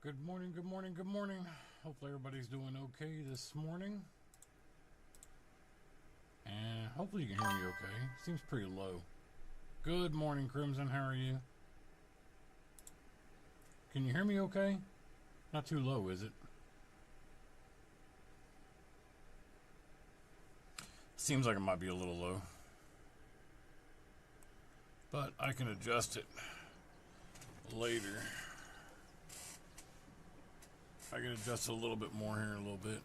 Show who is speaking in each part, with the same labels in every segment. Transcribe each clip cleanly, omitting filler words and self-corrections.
Speaker 1: Good morning, good morning, good morning. Hopefully everybody's doing okay this morning. And hopefully you can hear me okay. Seems pretty low. Good morning, Crimson. How are you? Can you hear me okay? Not too low, is it? Seems like it might be a little low. But I can adjust it later. I can adjust it a little bit more here in a little bit.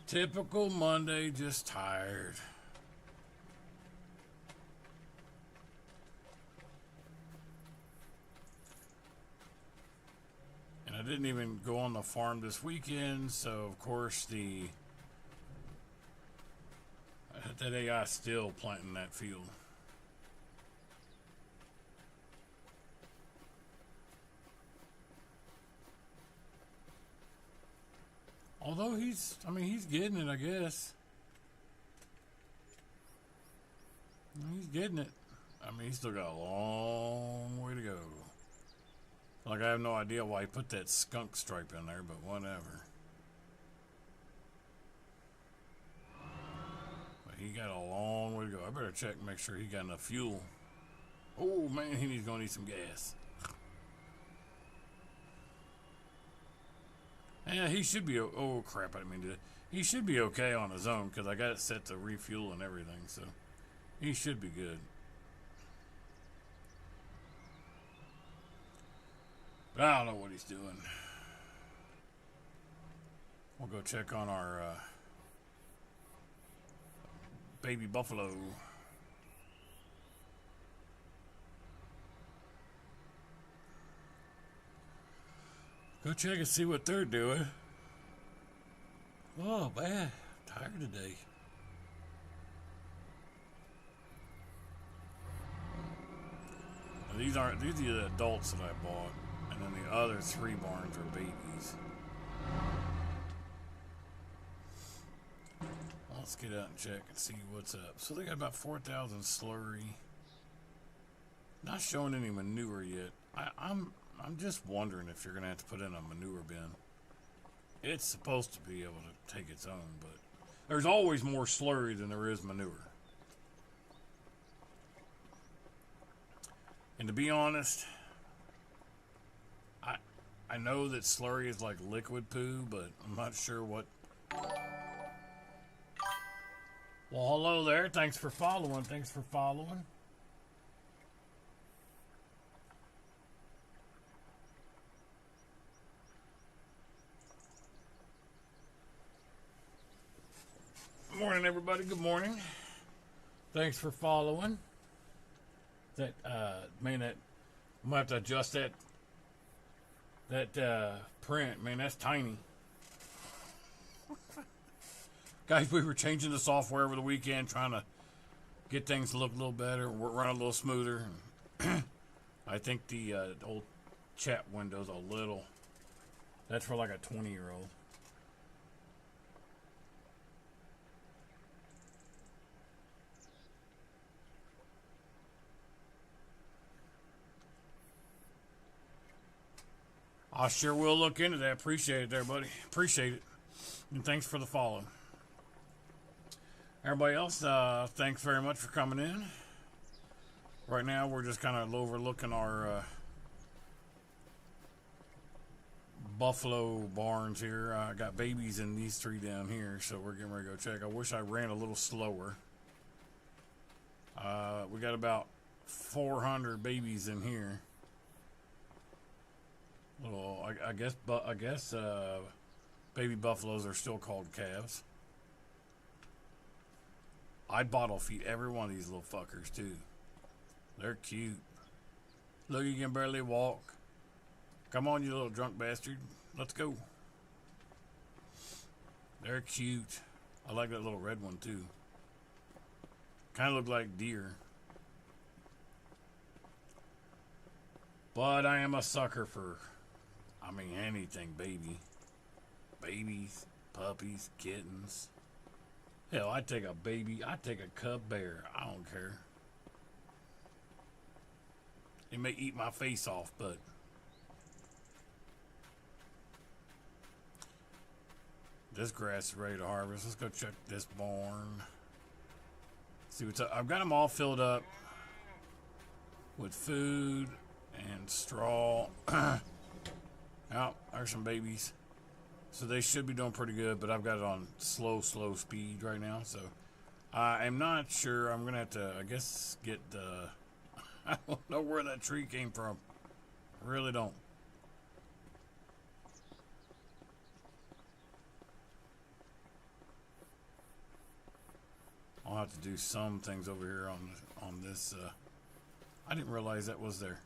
Speaker 1: Typical Monday, just tired. And I didn't even go on the farm this weekend, so of course that AI still planting that field. Although he's getting it, I guess. He's getting it. I mean, he's still got a long way to go. Like, I have no idea why he put that skunk stripe in there, but whatever. But he got a long way to go. I better check and make sure he got enough fuel. Oh, man, he's going to need some gas. Yeah, he should be. Oh crap! I didn't mean to. He should be okay on his own because I got it set to refuel and everything, so he should be good. But I don't know what he's doing. We'll go check on our baby buffalo. Go check and see what they're doing. Oh man, I'm tired today. These are the adults that I bought, and then the other 3 barns are babies. Let's get out and check and see what's up. So they got about 4,000 slurry. Not showing any manure yet. I'm just wondering if you're gonna have to put in a manure bin. It's supposed to be able to take its own, but there's always more slurry than there is manure. And to be honest, I know that slurry is like liquid poo, but I'm not sure what. Well, hello there. Thanks for following. Thanks for following. Good morning, everybody. Good morning. Thanks for following. That man, that I'm gonna have to adjust that print. Man, that's tiny. Guys, we were changing the software over the weekend, trying to get things to look a little better, run a little smoother. I think the old chat window's a little. That's for like a 20-year-old. I sure will look into that. Appreciate it there, buddy. Appreciate it. And thanks for the follow. Everybody else, thanks very much for coming in. Right now, we're just kind of overlooking our buffalo barns here. I got babies in these 3 down here, so we're getting ready to go check. I wish I ran a little slower. We got about 400 babies in here. Little, I guess baby buffaloes are still called calves. I'd bottle feed every one of these little fuckers too. They're cute. Look, you can barely walk. Come on, you little drunk bastard. Let's go. They're cute. I like that little red one too. Kind of look like deer. But I am a sucker for, I mean, anything baby. Babies, puppies, kittens. Hell, I'd take a baby. I'd take a cub bear. I don't care. It may eat my face off, but this grass is ready to harvest. Let's go check this barn. See what's up. I've got them all filled up with food and straw. Oh, there's some babies. So they should be doing pretty good, but I've got it on slow speed right now. So I'm not sure. I'm going to have to, I guess, get the... I don't know where that tree came from. I really don't. I'll have to do some things over here on this. I didn't realize that was there.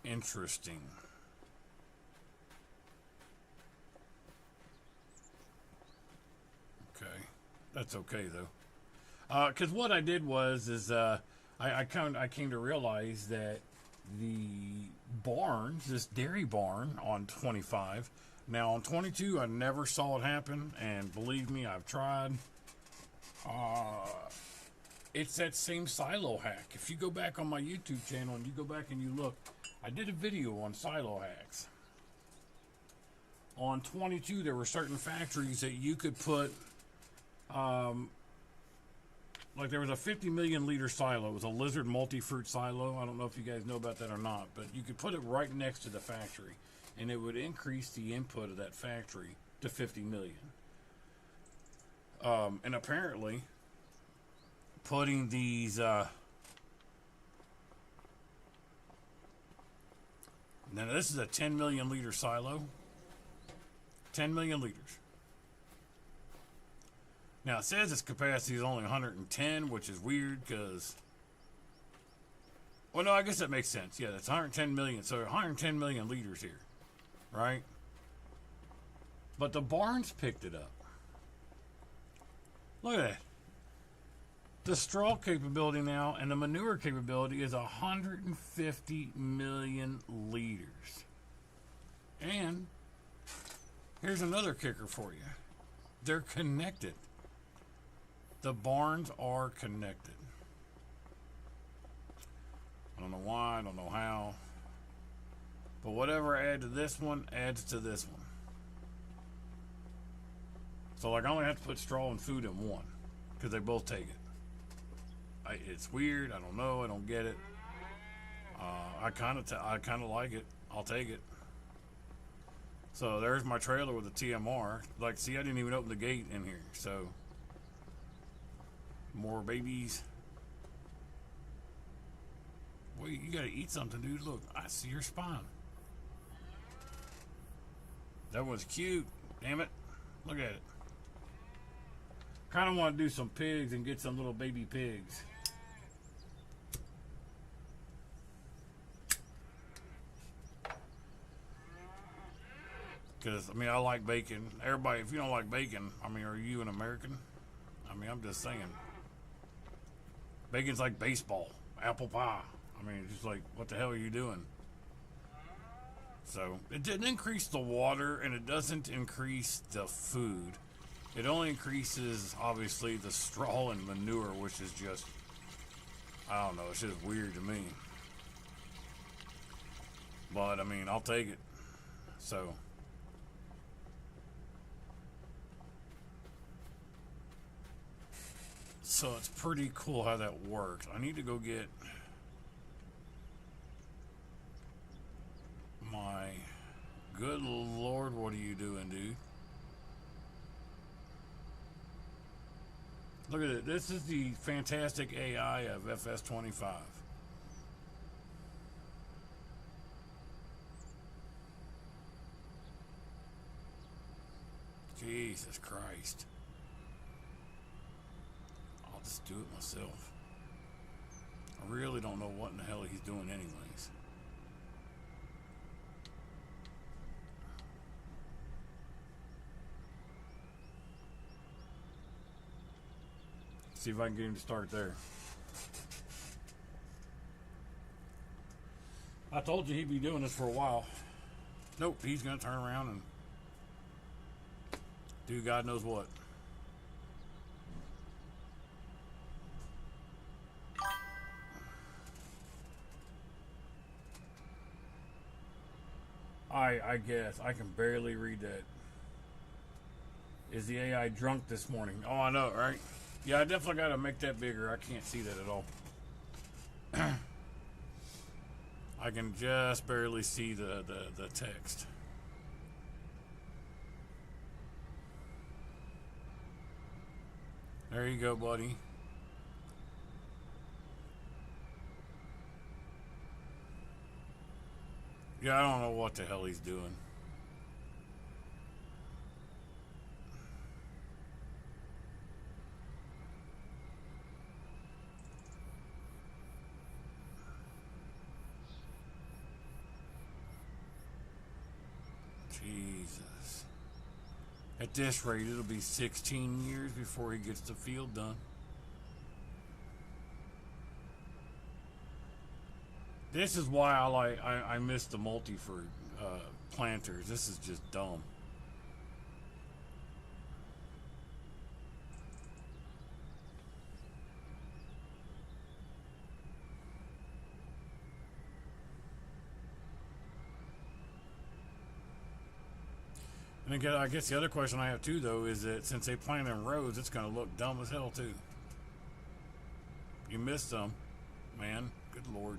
Speaker 1: Interesting. Okay, that's okay though. Because what I did was I came to realize that the barns, this dairy barn on 25. Now on 22, I never saw it happen, and believe me, I've tried. It's that same silo hack. If you go back on my YouTube channel and you go back and you look, I did a video on silo hacks. On 22, there were certain factories that you could put, like there was a 50 million liter silo. It was a lizard multi-fruit silo. I don't know if you guys know about that or not, but you could put it right next to the factory, and it would increase the input of that factory to 50 million. And apparently, putting these, now this is a 10 million liter silo. 10 million liters. Now it says its capacity is only 110, which is weird because, well, no, I guess that makes sense. Yeah, that's 110 million. So 110 million liters here, right? But the barns picked it up. Look at that. The straw capability now and the manure capability is 150 million liters. And here's another kicker for you. They're connected. The barns are connected. I don't know why, I don't know how. But whatever I add to this one adds to this one. So like I only have to put straw and food in one because they both take it. It's weird. I don't know. I don't get it. I kind of like it. I'll take it. So there's my trailer with the TMR. Like, see, I didn't even open the gate in here. So more babies. Well, you gotta eat something, dude. Look, I see your spine. That was cute. Damn it. Look at it. Kind of want to do some pigs and get some little baby pigs. Because, I mean, I like bacon. Everybody, if you don't like bacon, I mean, are you an American? I mean, I'm just saying. Bacon's like baseball, apple pie. I mean, it's just like, what the hell are you doing? So, it didn't increase the water, and it doesn't increase the food. It only increases, obviously, the straw and manure, which is just, I don't know, it's just weird to me. But, I mean, I'll take it. So it's pretty cool how that works. I need to go get my... Good Lord, what are you doing, dude? Look at it. This is the fantastic AI of FS25. Jesus Christ. I'll just do it myself. I really don't know what in the hell he's doing anyways. See if I can get him to start there. I told you he'd be doing this for a while. Nope, he's going to turn around and do God knows what. I guess. I can barely read that. Is the AI drunk this morning? Oh, I know, right? Yeah, I definitely got to make that bigger. I can't see that at all. I can just barely see the text. There you go, buddy. Yeah, I don't know what the hell he's doing. Jesus. At this rate, it'll be 16 years before he gets the field done. This is why I miss the multi for planters. This is just dumb. And again, I guess the other question I have too, though, is that since they plant in rows, it's going to look dumb as hell too. You missed some, man. Good Lord.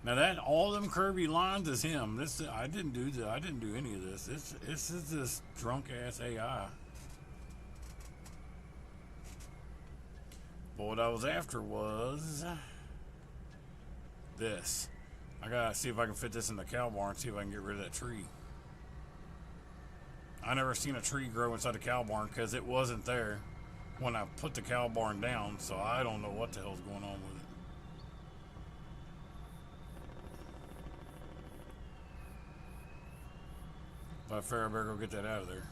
Speaker 1: Now that all them curvy lines is him. This I didn't do any of this. This is this drunk ass AI. But what I was after was this. I gotta see if I can fit this in the cow barn, see if I can get rid of that tree. I never seen a tree grow inside a cow barn because it wasn't there when I put the cow barn down, so I don't know what the hell's going on with it. But I figure I better go get that out of there.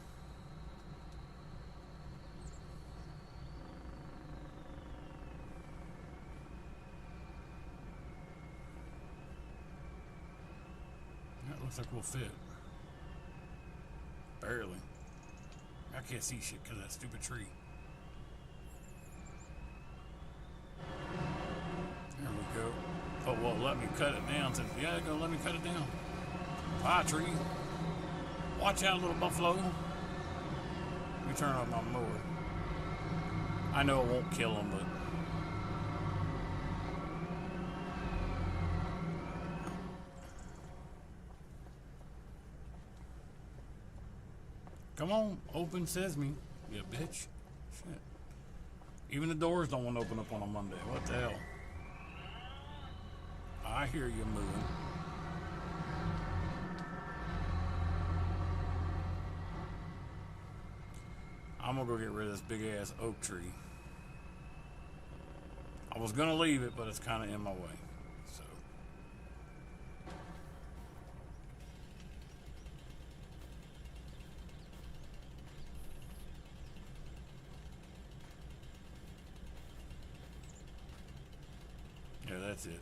Speaker 1: That looks like we'll fit. Barely. I can't see shit because of that stupid tree. There we go. But won't let me cut it down. Says, yeah, it's gonna let me cut it down. Bye, tree. Watch out, little buffalo. Let me turn on my mower. I know it won't kill him, but come on, open sesame, you bitch. Shit. Even the doors don't want to open up on a Monday. What the hell? I hear you moving. I'm gonna go get rid of this big ass oak tree. I was gonna leave it, but it's kind of in my way. So that's it.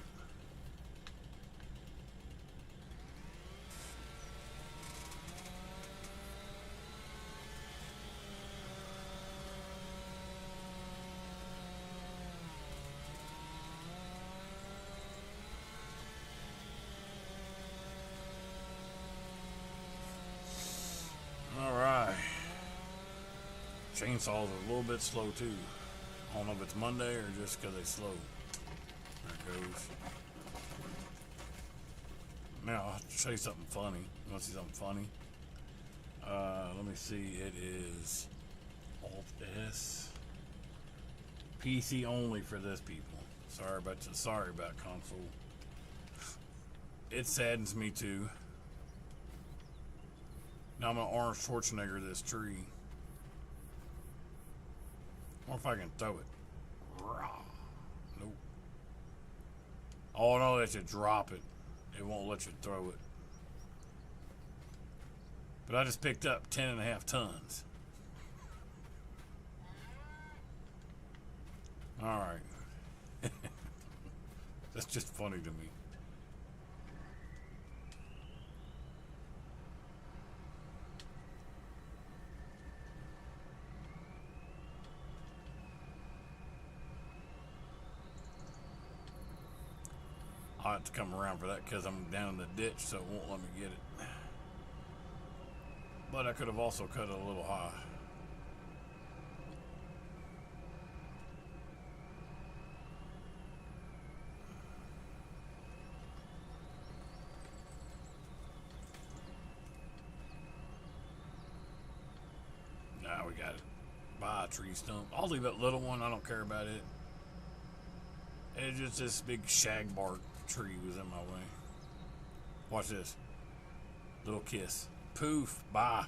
Speaker 1: Alright. Chainsaws are a little bit slow too. I don't know if it's Monday or just because they're slow. There it goes. Now, I'll show you something funny. You want to see something funny? Let me see. It is Alt S. PC only for this, people. Sorry about console. It saddens me too. Now I'm gonna Arnold Schwarzenegger this tree. Or if I can throw it. Nope. Oh no, let you drop it. It won't let you throw it. But I just picked up 10.5 tons. Alright. That's just funny to me. I'll have to come around for that because I'm down in the ditch, so it won't let me get it. But I could have also cut it a little high. Nah, we got it. Bye, tree stump. I'll leave that little one. I don't care about it. It's just this big shagbark tree was in my way. Watch this. Little kiss. Poof. Bye.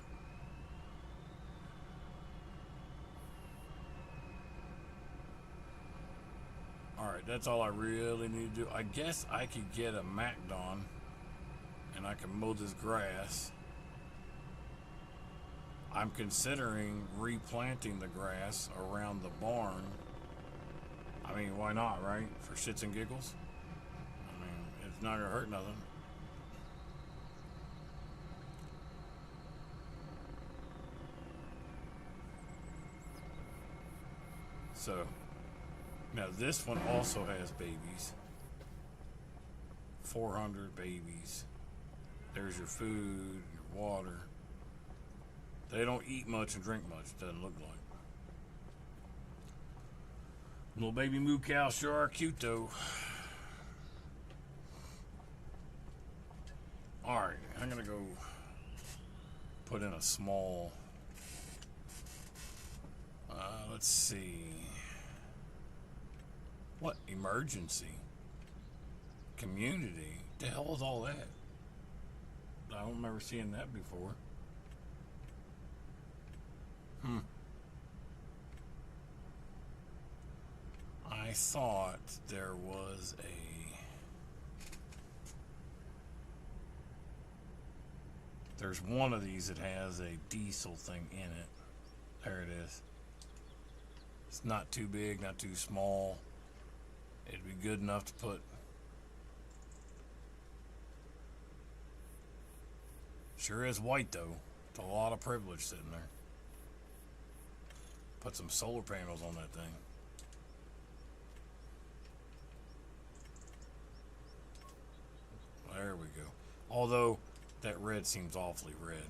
Speaker 1: Alright, that's all I really need to do. I guess I could get a Macdon and I can mow this grass. I'm considering replanting the grass around the barn. I mean, why not, right? For shits and giggles. I mean, it's not gonna hurt nothing. So, now this one also has babies. 400 babies. There's your food, your water. They don't eat much and drink much, doesn't look like. Little baby moo cows sure are cute though. Alright, I'm gonna go put in a small, let's see. What? Emergency? Community? The hell is all that? I don't remember seeing that before. I thought there was there's one of these that has a diesel thing in it. There it is. It's not too big, not too small. It'd be good enough to put. Sure is white though. It's a lot of privilege sitting there. Put some solar panels on that thing. There we go. Although that red seems awfully red.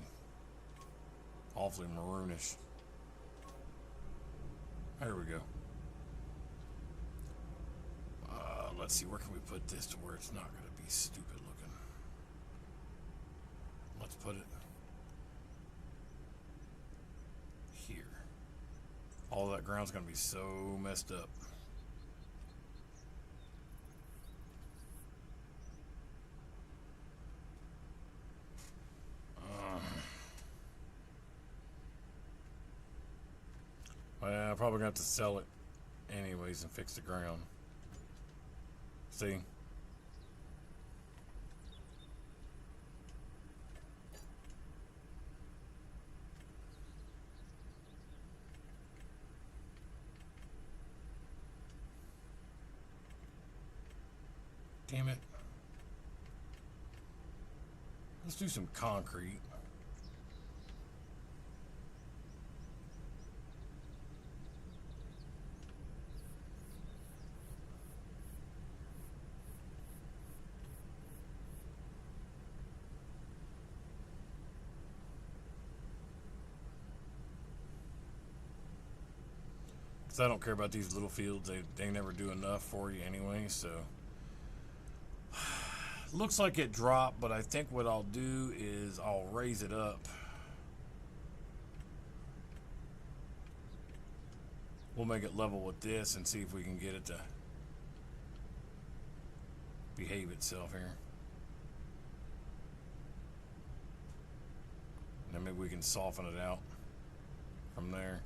Speaker 1: Awfully maroonish. There we go. Let's see, where can we put this to where it's not going to be stupid looking? Let's put it here. All that ground's going to be so messed up. Well, I'm probably going to have to sell it anyways and fix the ground. See? Damn it. Let's do some concrete. Because I don't care about these little fields. They never do enough for you anyway, so. Looks like it dropped, but I think what I'll do is I'll raise it up. We'll make it level with this and see if we can get it to behave itself here. And then maybe we can soften it out from there.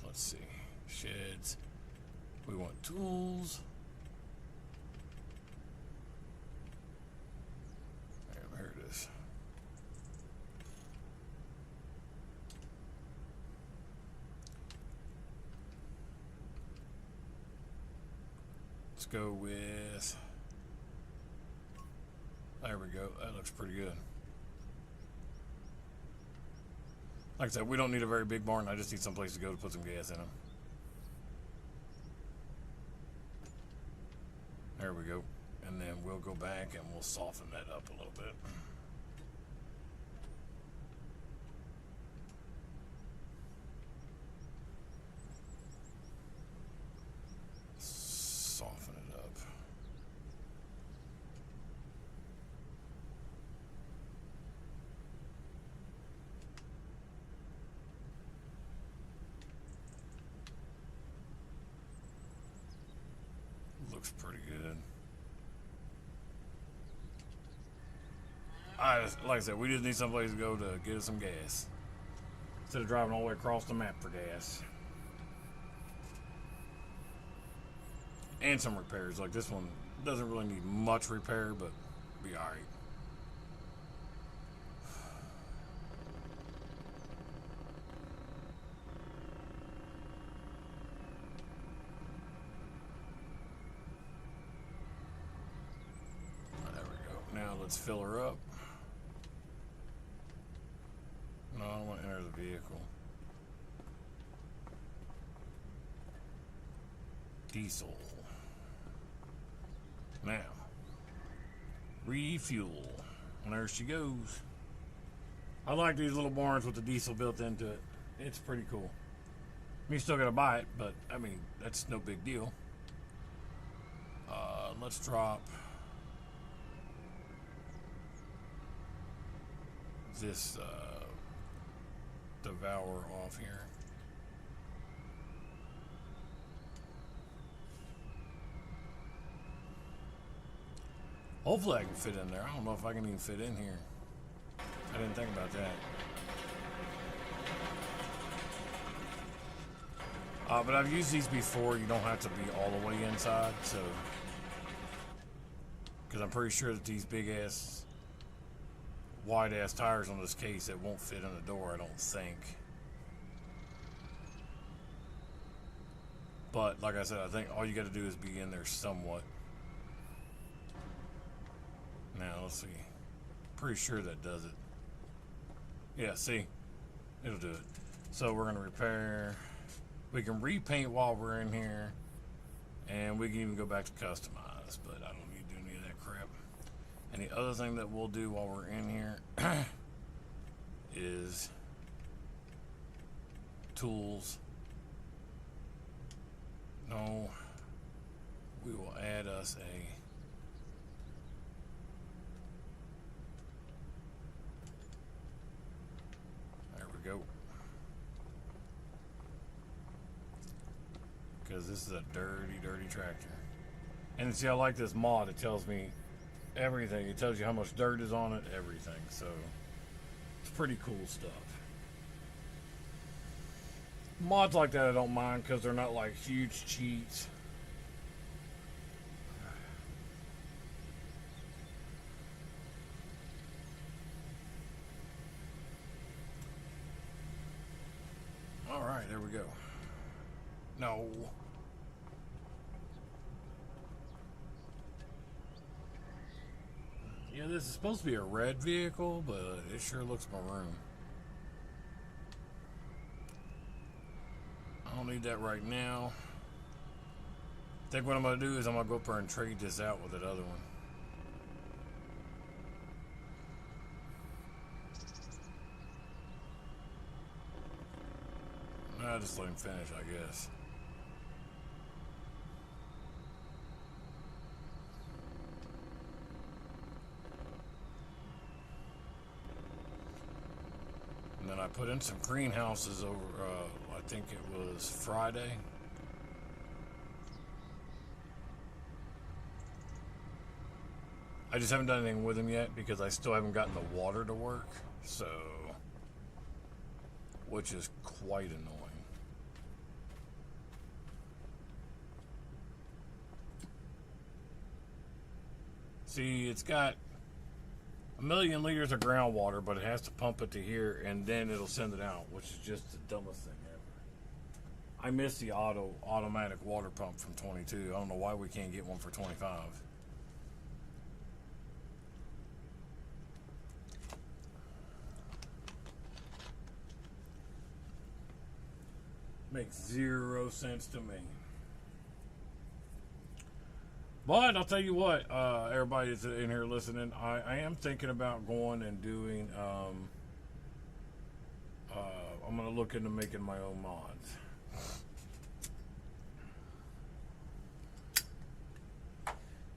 Speaker 1: Let's see, sheds. We want tools. Here it is. Let's go with, there we go. That looks pretty good. Like I said, we don't need a very big barn. I just need some place to go to put some gas in them. There we go. And then we'll go back and we'll soften that up a little bit. Soften it up. Looks pretty good. Like I said, we just need someplace to go to get us some gas instead of driving all the way across the map for gas. And some repairs. Like this one doesn't really need much repair, but be all right. There we go. Now let's fill her up. No, I don't want to enter the vehicle. Diesel. Now, refuel. And there she goes. I like these little barns with the diesel built into it. It's pretty cool. I mean, you still gotta buy it, but I mean, that's no big deal. Let's drop this Devour off here. Hopefully I can fit in there. I don't know if I can even fit in here. I didn't think about that. But I've used these before. You don't have to be all the way inside, so. Because I'm pretty sure that these big ass, wide ass tires on this case, it won't fit in the door, I don't think. But like I said, I think all you got to do is be in there somewhat. Now let's see. Pretty sure that does it. Yeah, see, it'll do it. So we're gonna repair. We can repaint while we're in here, and we can even go back to customize. But I don't need to do any of that crap. And the other thing that we'll do while we're in here is tools. No, we will add us a. Go, because this is a dirty tractor. And see, I like this mod. It tells me everything. It tells you how much dirt is on it, everything. So it's pretty cool stuff. Mods like that I don't mind because they're not like huge cheats. All right, there we go. No. Yeah, this is supposed to be a red vehicle, but it sure looks maroon. I don't need that right now. I think what I'm going to do is I'm going to go up there and trade this out with that other one. I'll just let him finish, I guess. And then I put in some greenhouses over, I think it was Friday. I just haven't done anything with them yet because I still haven't gotten the water to work, so, which is quite annoying. See, it's got 1,000,000 liters of groundwater, but it has to pump it to here, and then it'll send it out, which is just the dumbest thing ever. I miss the automatic water pump from 22. I don't know why we can't get one for 25. Makes 0 sense to me. But I'll tell you what, everybody that's in here listening, I am thinking about going and doing, I'm going to look into making my own mods.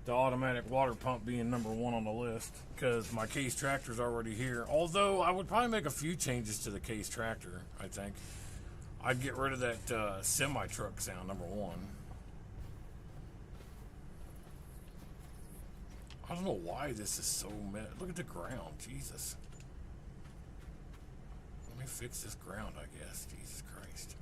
Speaker 1: The automatic water pump being number 1 on the list, because my case tractor's already here. Although I would probably make a few changes to the case tractor, I think. I'd get rid of that semi-truck sound, number 1. I don't know why this is so mad. Look at the ground, Jesus. Let me fix this ground, I guess. Jesus Christ.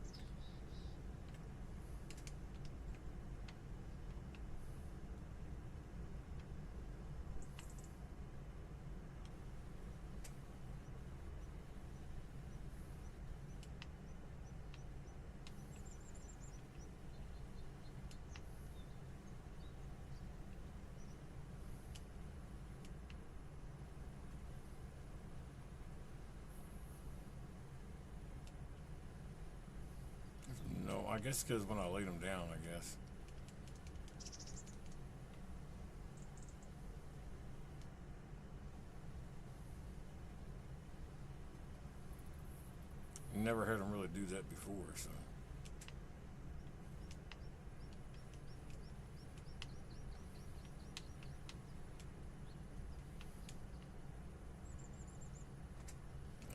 Speaker 1: I guess because when I laid them down, I guess. Never had them really do that before, so.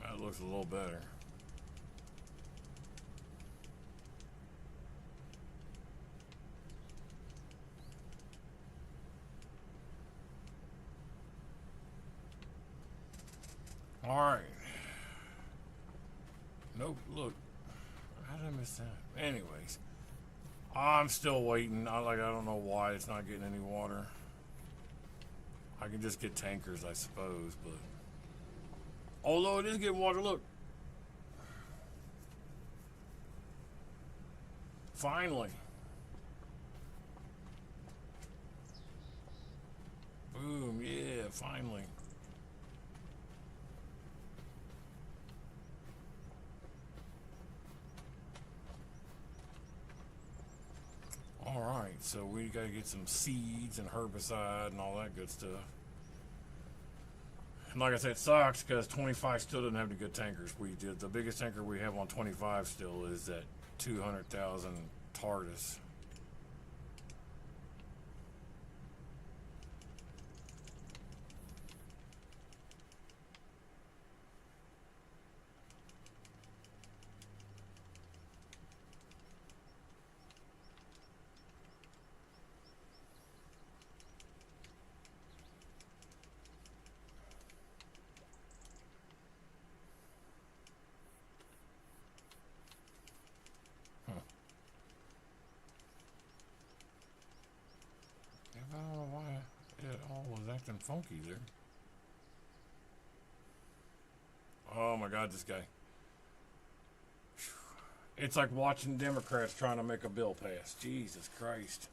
Speaker 1: That looks a little better. All right. Nope, look. How did I miss that? Anyways, I'm still waiting. I don't know why it's not getting any water. I can just get tankers, I suppose, but although it is getting water, look. Finally. Boom, yeah, finally. Alright, so we gotta get some seeds and herbicide and all that good stuff. And like I said, it sucks because 25 still doesn't have any good tankers. We did the biggest tanker we have on 25 still is that 200,000 TARDIS. I don't know why it all was acting funky there. Oh my God, this guy. It's like watching Democrats trying to make a bill pass. Jesus Christ.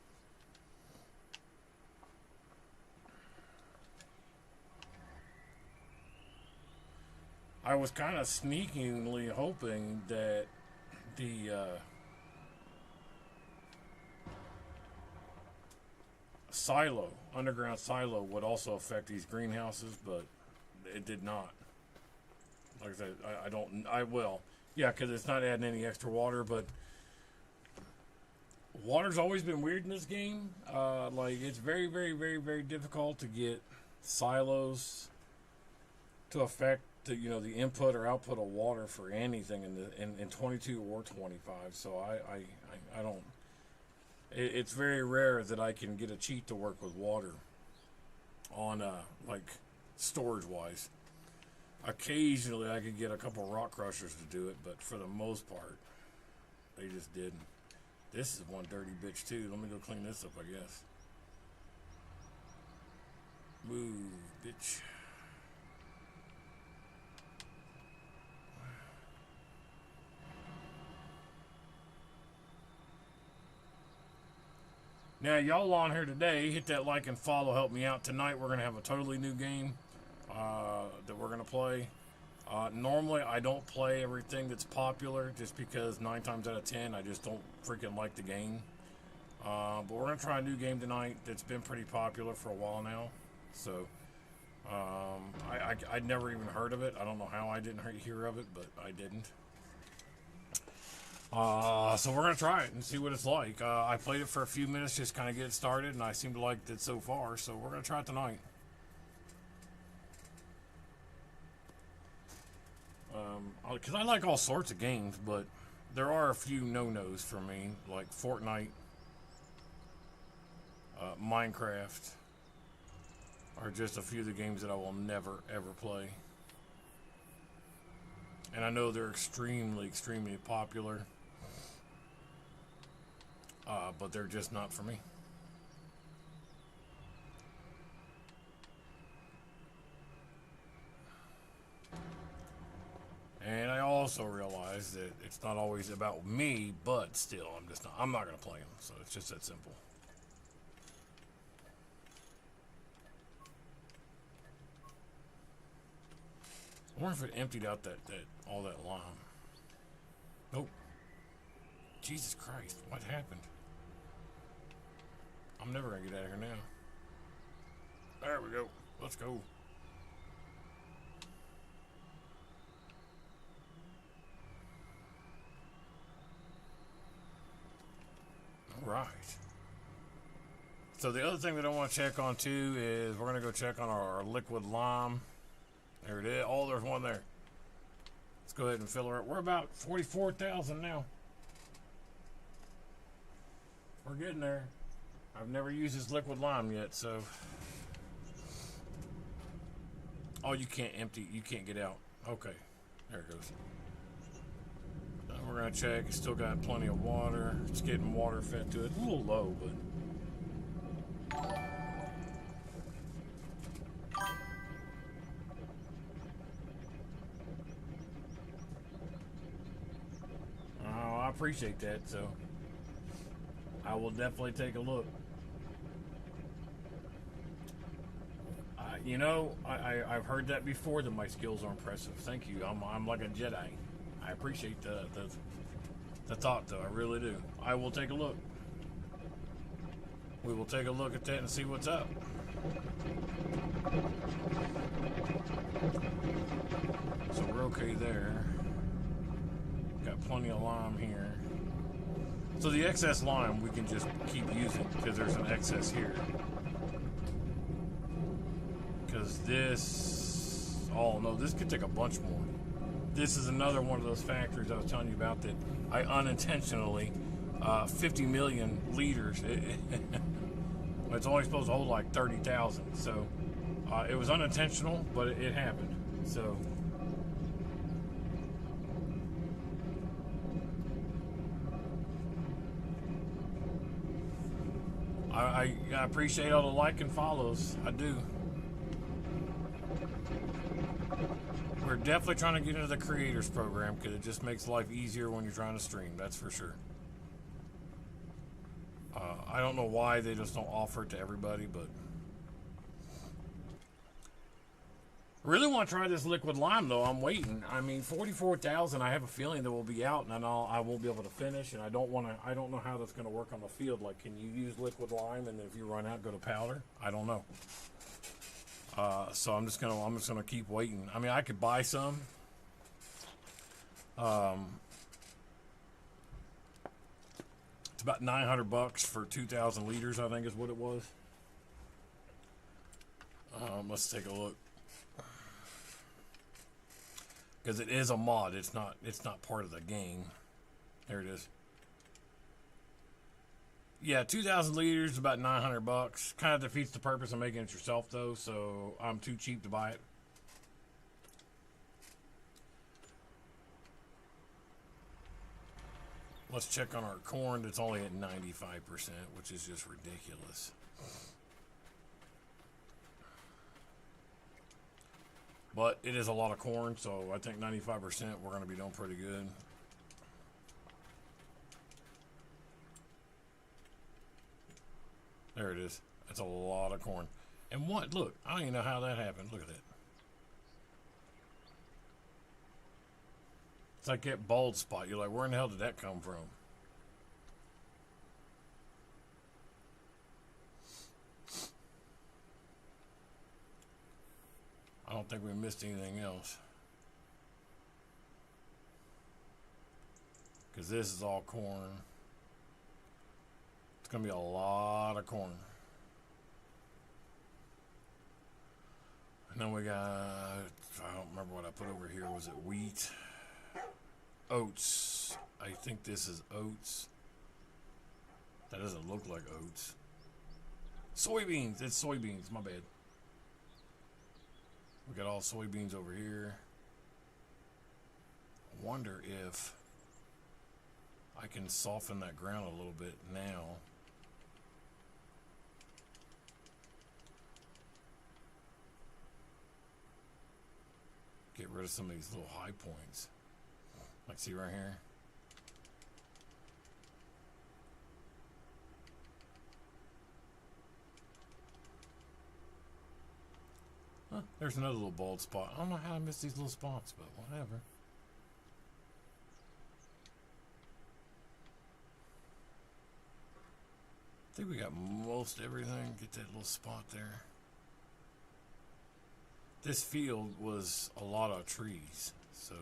Speaker 1: I was kind of sneakingly hoping that the underground silo would also affect these greenhouses, but it did not. Like I said, I will. Yeah, because it's not adding any extra water, but water's always been weird in this game. Like, it's very, very, very, very difficult to get silos to affect the input or output of water for anything in 22 or 25. So I don't. It's very rare that I can get a cheat to work with water on like storage wise. Occasionally I could get a couple rock crushers to do it, but for the most part they just didn't. This is one dirty bitch too. Let me go clean this up, I guess. Move, bitch. Now, y'all on here today, hit that like and follow, help me out. Tonight, we're going to have a totally new game that we're going to play. Normally, I don't play everything that's popular just because 9 times out of 10, I just don't freaking like the game. But we're going to try a new game tonight that's been pretty popular for a while now. So, I'd never even heard of it. I don't know how I didn't hear of it, but I didn't. So we're going to try it and see what it's like. I played it for a few minutes, just kind of get it started, and I seem to like it so far, so we're going to try it tonight. Because I like all sorts of games, but there are a few no-nos for me, like Fortnite, Minecraft, are just a few of the games that I will never, ever play. And I know they're extremely, extremely popular. But they're just not for me. And I also realize that it's not always about me, but still, I'm not going to play them. So it's just that simple. I wonder if it emptied out all that lime. Nope. Jesus Christ, what happened? I'm never gonna get out of here now. There we go. Let's go. All right. So the other thing that I want to check on too is we're gonna go check on our liquid lime. There it is. Oh, there's one there. Let's go ahead and fill her up. We're about 44,000 now. We're getting there. I've never used this liquid lime yet, so. Oh, you can't empty. You can't get out. Okay. There it goes. Now we're going to check. It's still got plenty of water. It's getting water fed to it. A little low, but. I appreciate that, so I will definitely take a look. I've heard that before, that my skills are impressive. Thank you. I'm like a Jedi. I appreciate the thought, though. I really do. I will take a look. We will take a look at that and see what's up. So we're okay there. Got plenty of lime here. So the excess lime we can just keep using because there's an excess here. Because this, oh no, this could take a bunch more. This is another one of those factories I was telling you about that I unintentionally, 50 million liters. It's only supposed to hold like 30,000. So it was unintentional, but it happened. So. I appreciate all the like and follows. I do. We're definitely trying to get into the creators program because it just makes life easier when you're trying to stream. That's for sure. I don't know why they just don't offer it to everybody, but really want to try this liquid lime though. I'm waiting. I mean, 44,000. I have a feeling that will be out, and I won't be able to finish. And I don't want to. I don't know how that's going to work on the field. Like, can you use liquid lime, and if you run out, go to powder? I don't know. So I'm just gonna keep waiting. I mean, I could buy some. It's about $900 for 2,000 liters, I think is what it was. Let's take a look. Because it is a mod. It's not part of the game. There it is. Yeah, 2,000 liters, about $900. Kind of defeats the purpose of making it yourself, though, so I'm too cheap to buy it. Let's check on our corn that's only at 95%, which is just ridiculous. But it is a lot of corn, so I think 95% we're going to be doing pretty good. There it is. That's a lot of corn. And what? Look, I don't even know how that happened. Look at that. It's like that bald spot. You're like, where in the hell did that come from? I don't think we missed anything else. Because this is all corn. It's going to be a lot of corn. And then we got, I don't remember what I put over here. Was it wheat? Oats. I think this is oats. That doesn't look like oats. Soybeans. It's soybeans. My bad. We got all soybeans over here. I wonder if I can soften that ground a little bit now. Get rid of some of these little high points. Like, see right here? Huh, there's another little bald spot. I don't know how I missed these little spots, but whatever. I think we got most everything. Get that little spot there. This field was a lot of trees, so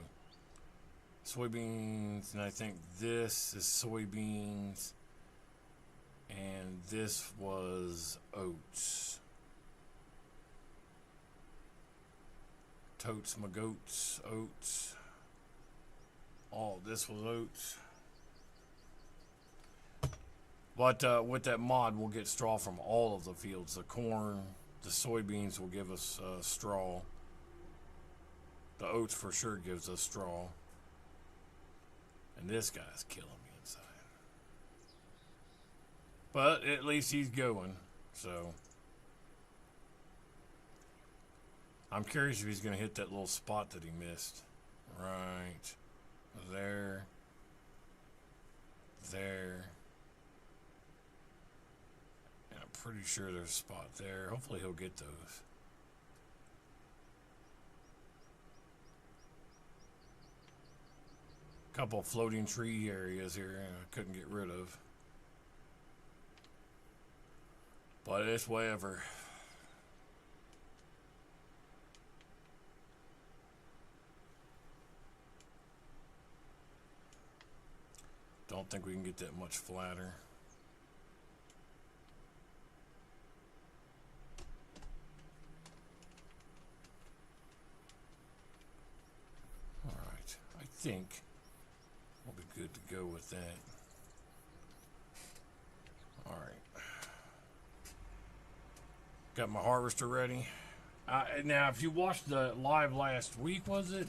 Speaker 1: soybeans, and I think this is soybeans, and this was oats. Totes my goats, oats. All this was oats. But with that mod, we'll get straw from all of the fields. The corn, the soybeans will give us straw. The oats for sure gives us straw. And this guy's killing me inside. But at least he's going. So I'm curious if he's going to hit that little spot that he missed. Right there. There. And I'm pretty sure there's a spot there. Hopefully he'll get those. Couple of floating tree areas here I couldn't get rid of. But it's whatever. Don't think we can get that much flatter. Alright, I think we'll be good to go with that. Alright. Got my harvester ready. Now, if you watched the live last week, was it?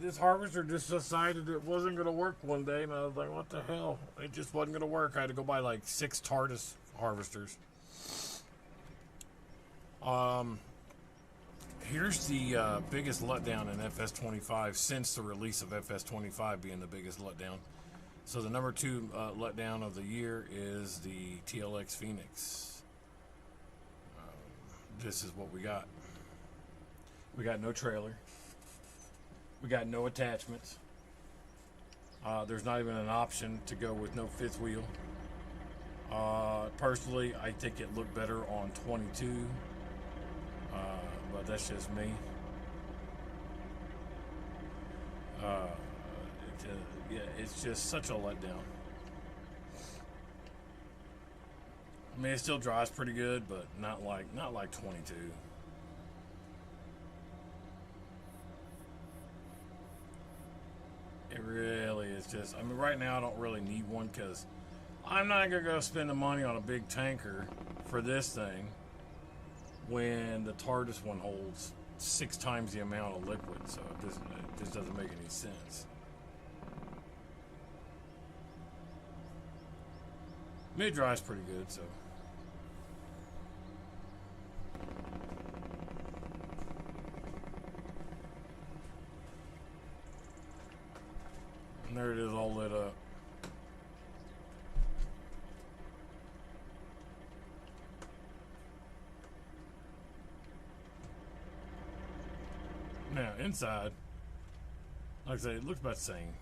Speaker 1: This harvester just decided it wasn't going to work one day, and I was like, what the hell? It just wasn't going to work. I had to go buy like 6 TARDIS harvesters. Here's the biggest letdown in FS25 since the release of FS25 being the biggest letdown. So the number 2 letdown of the year is the TLX Phoenix. This is what we got. We got no trailer. We got no attachments. There's not even an option to go with no fifth wheel. Personally, I think it looked better on 22. But that's just me. Yeah, it's just such a letdown. I mean, it still drives pretty good, but not like 22. It really is just. I mean, right now I don't really need one because I'm not gonna go spend the money on a big tanker for this thing when the TARDIS one holds 6 times the amount of liquid, so it just doesn't make any sense. Mid drive's pretty good, so. And there it is, all lit up. Now, inside, like I say, it looks about the same.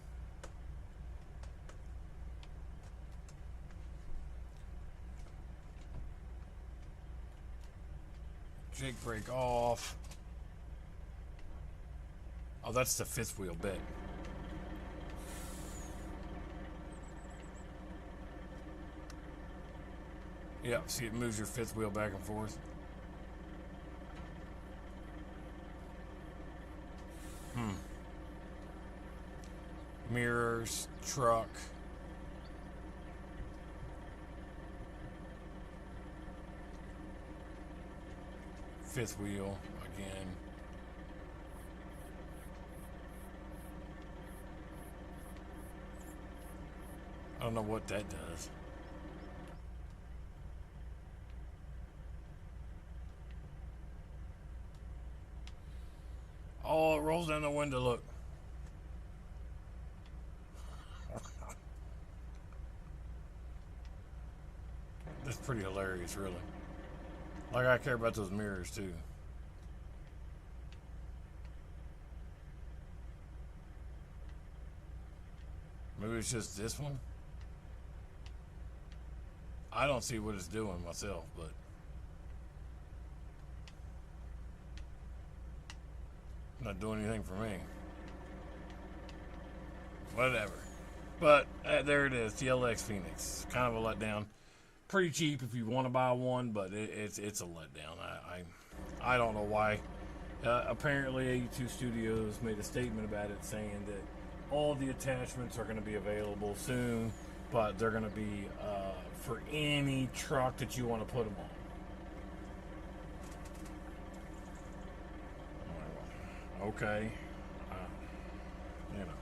Speaker 1: Jake brake off. Oh, that's the 5th wheel bit. Yeah, see, it moves your 5th wheel back and forth. Mirrors, truck. Fifth wheel again. I don't know what that does. Oh, it rolls down the window, look. That's pretty hilarious, really. Like, I care about those mirrors, too. Maybe it's just this one? I don't see what it's doing myself, but... not doing anything for me. Whatever. But, there it is, TLX Phoenix. Kind of a letdown. Pretty cheap if you want to buy one, but it's a letdown. I don't know why. Apparently 82 Studios made a statement about it saying that all the attachments are going to be available soon, but they're going to be for any truck that you want to put them on. Okay. You know.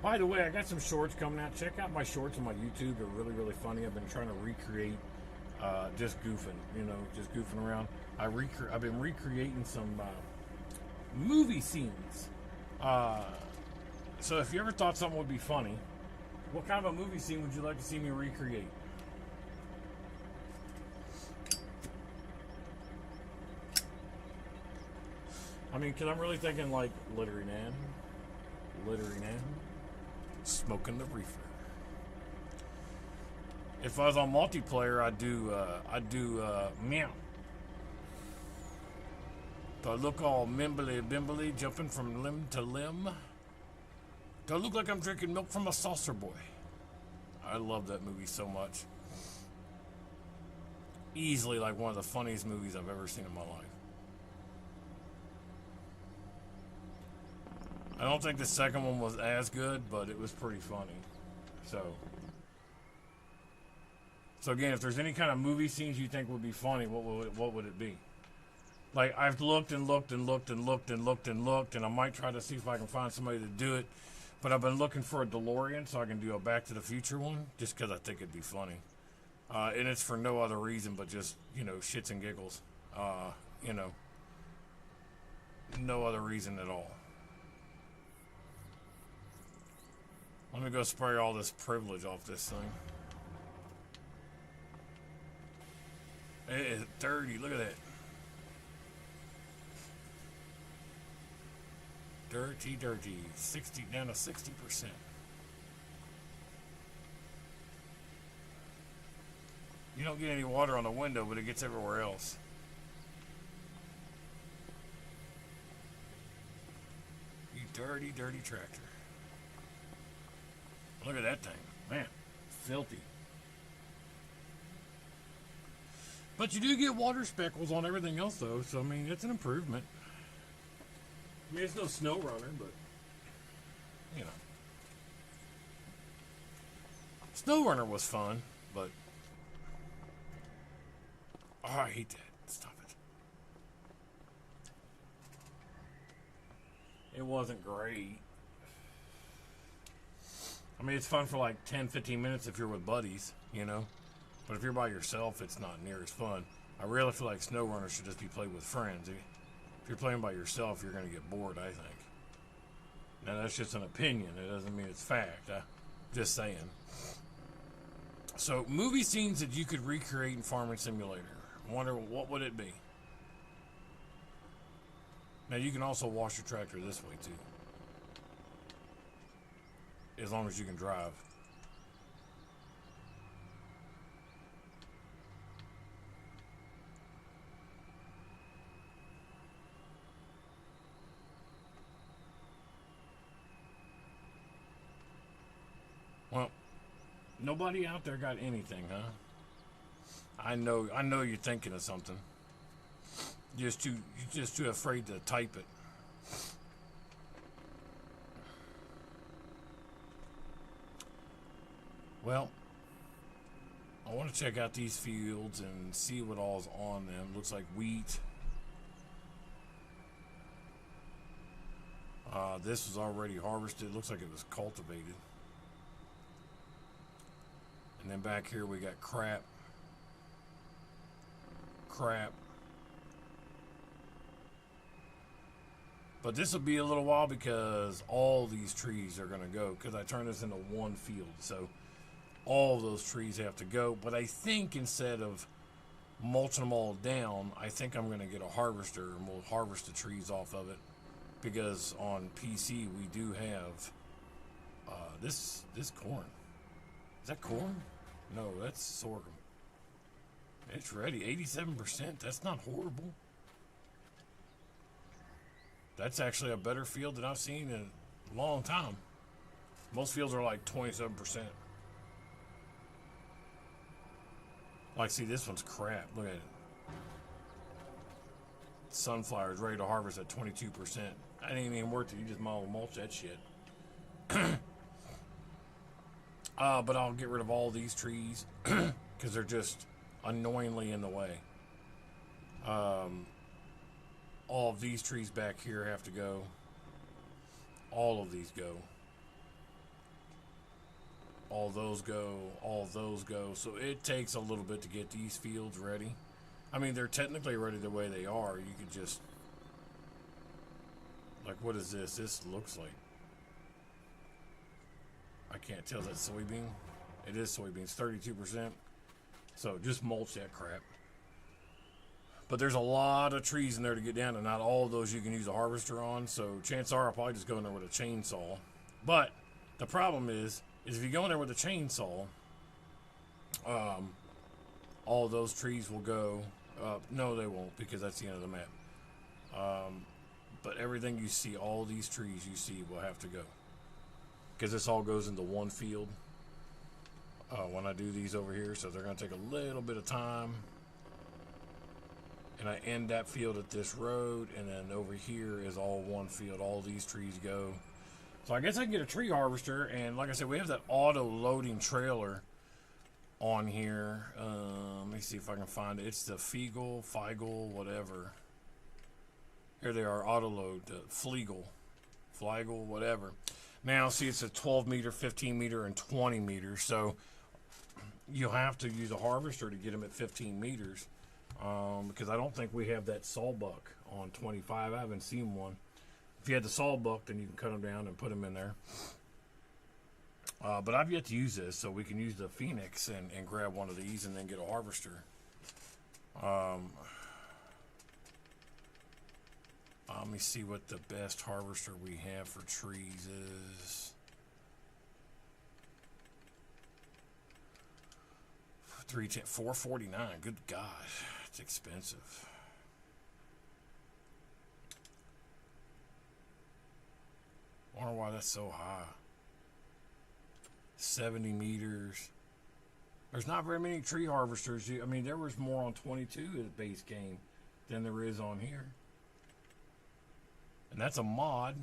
Speaker 1: By the way, I got some shorts coming out. Check out my shorts on my YouTube. They're really, really funny. I've been trying to recreate, just goofing around. I've been recreating some movie scenes. So if you ever thought something would be funny, what kind of a movie scene would you like to see me recreate? I mean, because I'm really thinking like littering in, smoking the reefer. If I was on multiplayer, I'd do meow. Do I look all mimbly bimbly, jumping from limb to limb? Do I look like I'm drinking milk from a saucer boy? I love that movie so much. Easily like one of the funniest movies I've ever seen in my life. I don't think the second one was as good, but it was pretty funny. So again, if there's any kind of movie scenes you think would be funny, what would it be? Like, I've looked and looked and looked and looked and looked and looked, and I might try to see if I can find somebody to do it. But I've been looking for a DeLorean so I can do a Back to the Future one, just because I think it'd be funny. And it's for no other reason but just, shits and giggles. No other reason at all. Let me go spray all this privilege off this thing. It is dirty. Look at that. Dirty, dirty. 60 down to 60%. You don't get any water on the window, but it gets everywhere else. You dirty, dirty tractor. Look at that thing. Man, filthy. But you do get water speckles on everything else, though, so, I mean, it's an improvement. I mean, it's no snow runner, but, you know. Snow runner was fun, but... Oh, I hate that. Stop it. It wasn't great. I mean, it's fun for like 10, 15 minutes if you're with buddies, you know. But if you're by yourself, it's not near as fun. I really feel like snow runners should just be played with friends. If you're playing by yourself, you're going to get bored, I think. Now, that's just an opinion. It doesn't mean it's fact. I'm just saying. So, movie scenes that you could recreate in Farming Simulator. I wonder, what would it be? Now, you can also wash your tractor this way, too. As long as you can drive. Well, nobody out there got anything, huh? I know you're thinking of something. You're just too afraid to type it. Well, I want to check out these fields and see what all's on them. Looks like wheat. This was already harvested. Looks like it was cultivated. And then back here we got crap. But this will be a little while because all these trees are going to go, because I turned this into one field. So all those trees have to go. But I think instead of mulching them all down, I think I'm going to get a harvester and we'll harvest the trees off of it. Because on PC we do have this corn. Is that corn? No, that's sorghum. It's ready. 87%. That's not horrible. That's actually a better field than I've seen in a long time. Most fields are like 27%. Like, see, this one's crap. Look at it. Sunflower's ready to harvest at 22%. That ain't even worth it. You just mulch that shit. But I'll get rid of all these trees because they're just annoyingly in the way. All of these trees back here have to go. All of these go. All those go. All those go. So it takes a little bit to get these fields ready. I mean, they're technically ready the way they are. You could just... Like, what is this? This looks like... I can't tell. That's soybean. It is soybeans. 32%. So just mulch that crap. But there's a lot of trees in there to get down, and not all of those you can use a harvester on. So chances are I'll probably just go in there with a chainsaw. But the problem is if you go in there with a chainsaw, all of those trees will go. No, they won't, because that's the end of the map. But everything you see, all these trees you see, will have to go. Because this all goes into one field when I do these over here. So they're going to take a little bit of time. And I end that field at this road. And then over here is all one field. All these trees go. So I guess I can get a tree harvester. And like I said, we have that auto-loading trailer on here. Let me see if I can find it. It's the Feigl, whatever. Here they are, auto-load. Fleagle, whatever. Now, see, it's a 12 meter, 15 meter, and 20 meters. So you'll have to use a harvester to get them at 15 meters. because I don't think we have that sawbuck on 25. I haven't seen one. If you had the sawbuck, then you can cut them down and put them in there. But I've yet to use this, so we can use the Phoenix and grab one of these and then get a harvester. Let me see what the best harvester we have for trees is. 310, 449. Good God, it's expensive. Wonder why that's so high. 70 meters. There's not very many tree harvesters. I mean, there was more on 22 at the base game than there is on here. And that's a mod.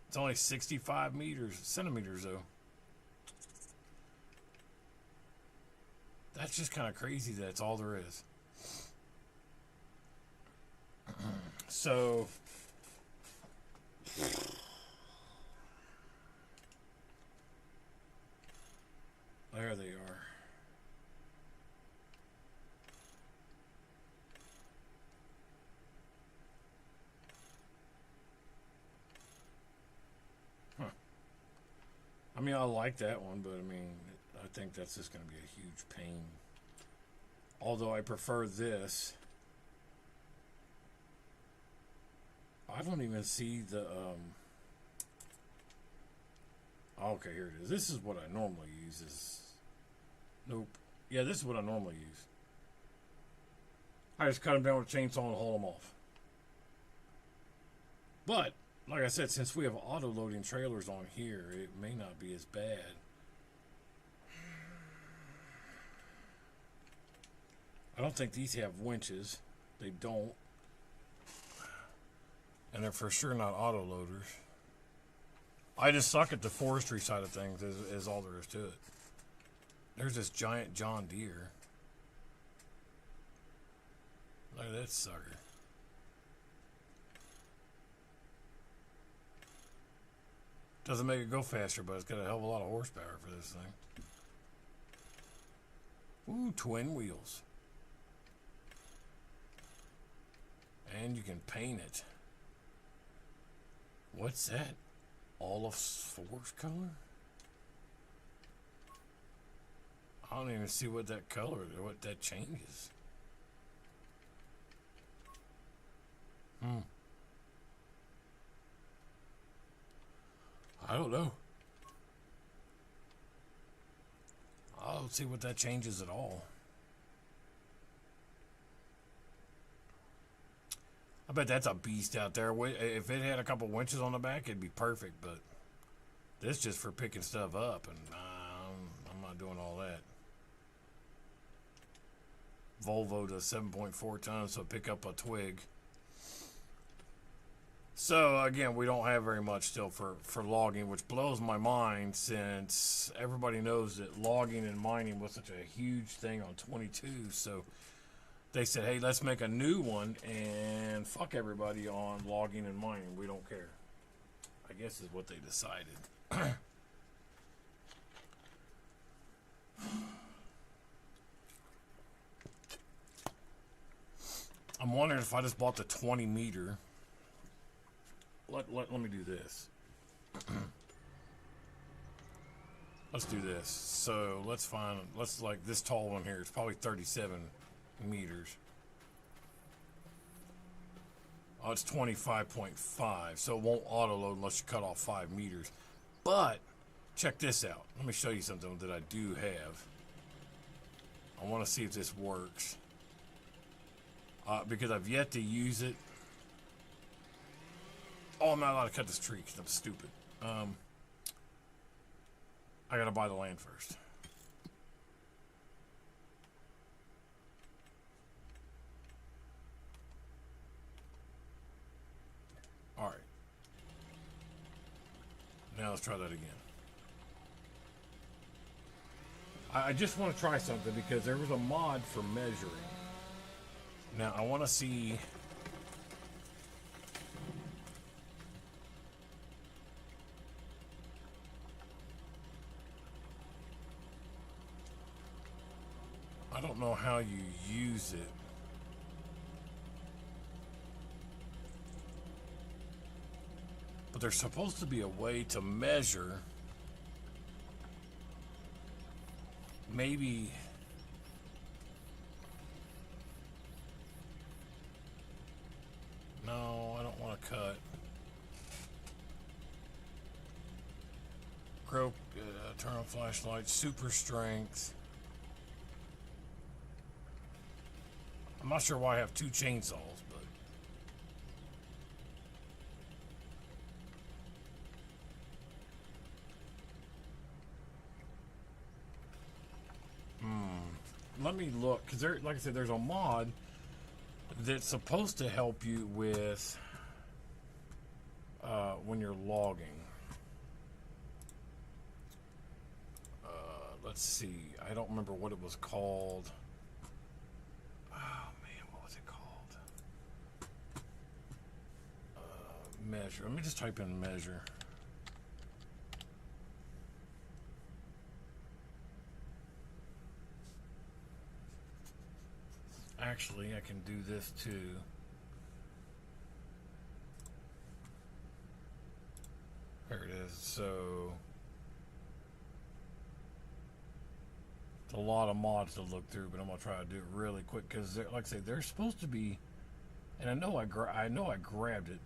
Speaker 1: It's only 65 centimeters though. That's just kind of crazy that that's all there is. So there they are. Huh. I mean, I like that one, but I mean, I think that's just going to be a huge pain. Although I prefer this. I don't even see the, okay, here it is. This is what I normally use. Nope. Yeah, this is what I normally use. I just cut them down with a chainsaw and haul them off. But, like I said, since we have auto-loading trailers on here, it may not be as bad. I don't think these have winches. They don't. And they're for sure not auto-loaders. I just suck at the forestry side of things, is all there is to it. There's this giant John Deere. Look at that sucker. Doesn't make it go faster, but it's got a hell of a lot of horsepower for this thing. Ooh, twin wheels. And you can paint it. What's that? Olive forest color? I don't even see what that color, what that changes. I don't know. I don't see what that changes at all. I bet that's a beast out there. If it had a couple winches on the back, it'd be perfect, but this is just for picking stuff up, and I'm not doing all that. Volvo does 7.4 tons, so pick up a twig. So, again, we don't have very much still for logging, which blows my mind since everybody knows that logging and mining was such a huge thing on 22, so they said, hey, let's make a new one and fuck everybody on logging and mining. We don't care. I guess is what they decided. I'm wondering if I just bought the 20 meter. Let me do this. Let's do this. So let's like this tall one here. It's probably 37 meters. Oh, it's 25.5, so it won't auto load unless you cut off 5 meters. But check this out. Let me show you something that I do have. I want to see if this works because I've yet to use it. Oh, I'm not allowed to cut this tree because I'm stupid. I gotta buy the land first. Alright. Now let's try that again. I just want to try something because there was a mod for measuring. Now I want to see. I don't know how you use it. But there's supposed to be a way to measure. Maybe. No, I don't want to cut. Grow, turn on flashlight, super strength. I'm not sure why I have two chainsaws, but. Let me look, because there, like I said, there's a mod that's supposed to help you with when you're logging. Let's see. I don't remember what it was called. Oh man, what was it called? Measure. Let me just type in measure. Actually, I can do this too. There it is. So, it's a lot of mods to look through, but I'm gonna try to do it really quick because, like I say, they're supposed to be. And I know I grabbed it.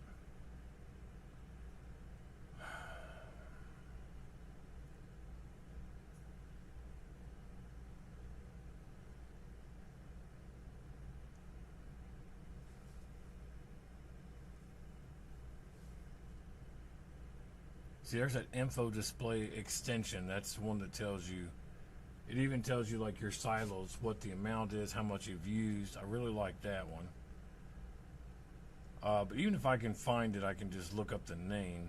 Speaker 1: See, there's that info display extension. That's the one that tells you. It even tells you like your silos, what the amount is, how much you've used. I really like that one. But even if I can find it, I can just look up the name.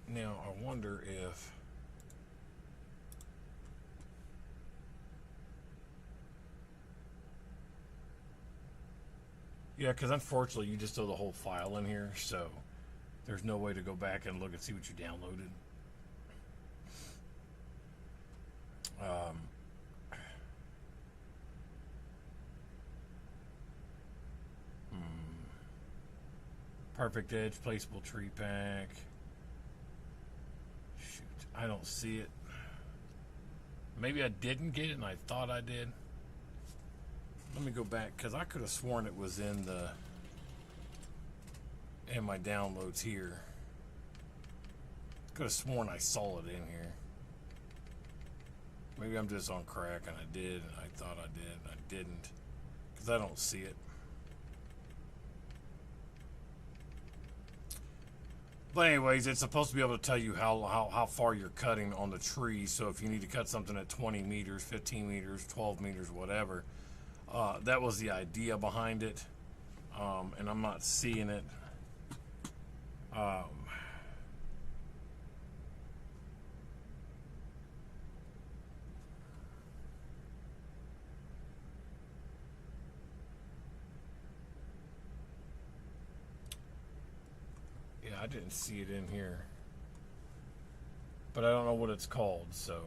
Speaker 1: Now, I wonder if... Yeah, because unfortunately you just throw the whole file in here, so there's no way to go back and look and see what you downloaded. Perfect Edge, placeable tree pack. Shoot, I don't see it. Maybe I didn't get it and I thought I did. Let me go back, because I could have sworn it was in my downloads here. Could have sworn I saw it in here. Maybe I'm just on crack and I did, and I thought I did, and I didn't, because I don't see it. But anyways, it's supposed to be able to tell you how far you're cutting on the tree. So if you need to cut something at 20 meters, 15 meters, 12 meters, whatever. That was the idea behind it, and I'm not seeing it. Yeah, I didn't see it in here, but I don't know what it's called, so.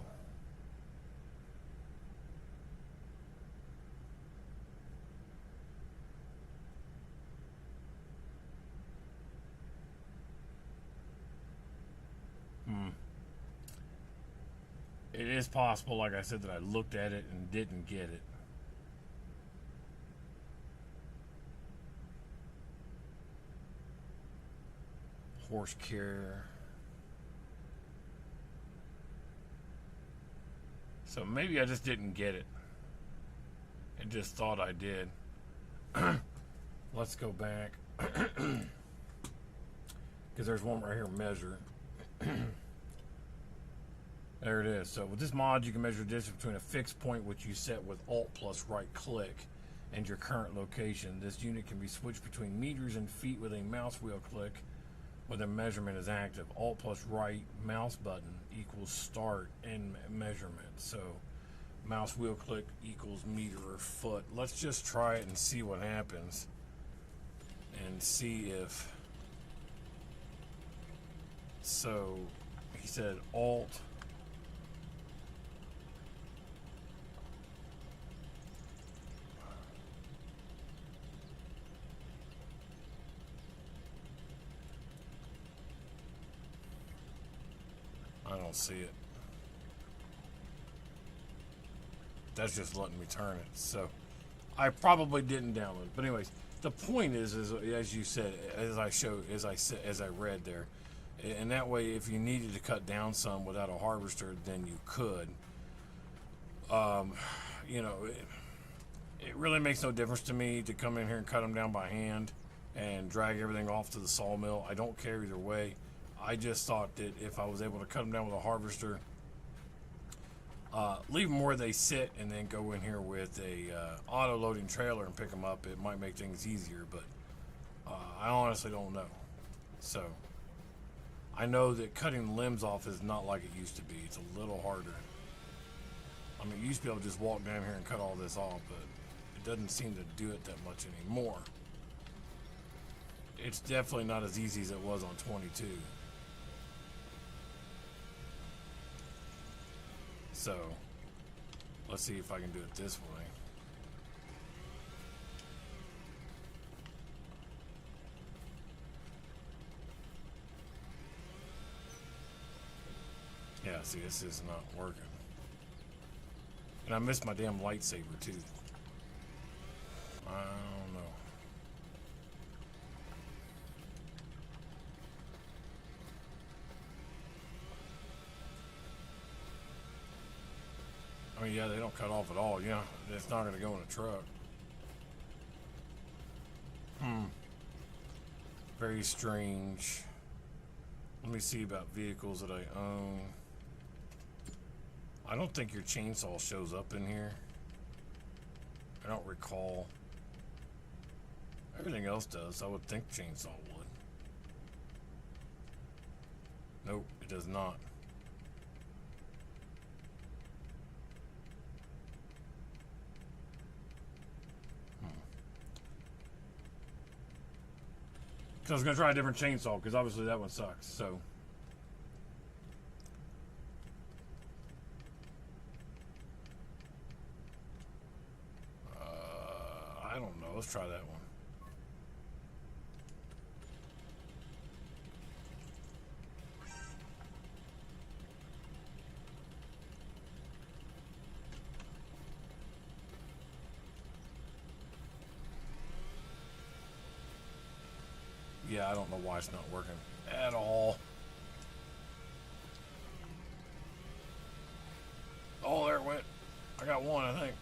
Speaker 1: It is possible, like I said, that I looked at it and didn't get it. Horse carrier. So maybe I just didn't get it. I just thought I did. Let's go back. Because there's one right here, measure. There it is. So with this mod, you can measure the distance between a fixed point, which you set with Alt plus right click, and your current location. This unit can be switched between meters and feet with a mouse wheel click when the measurement is active. Alt plus right mouse button equals start and measurement. So mouse wheel click equals meter or foot. Let's just try it and see what happens, and see if... So He said Alt. I don't see it. That's just letting me turn it. So I probably didn't download it. But anyways, the point is as you said, as I read there, and that way, if you needed to cut down some without a harvester, then you could. You know, it really makes no difference to me to come in here and cut them down by hand and drag everything off to the sawmill. I don't care either way. I just thought that if I was able to cut them down with a harvester, leave them where they sit, and then go in here with a auto-loading trailer and pick them up, it might make things easier, but I honestly don't know. So I know that cutting limbs off is not like it used to be. It's a little harder. I mean, you used to be able to just walk down here and cut all this off, but it doesn't seem to do it that much anymore. It's definitely not as easy as it was on 22. So let's see if I can do it this way. Yeah, see, this is not working. And I missed my damn lightsaber too. I don't know. I mean, yeah, they don't cut off at all. Yeah, it's not going to go in a truck. Very strange. Let me see about vehicles that I own. I don't think your chainsaw shows up in here. I don't recall. Everything else does. I would think chainsaw would. Nope, it does not. So I was going to try a different chainsaw because obviously that one sucks. So I don't know. Let's try that one. Yeah, I don't know why it's not working at all. Oh, there it went. I got one, I think.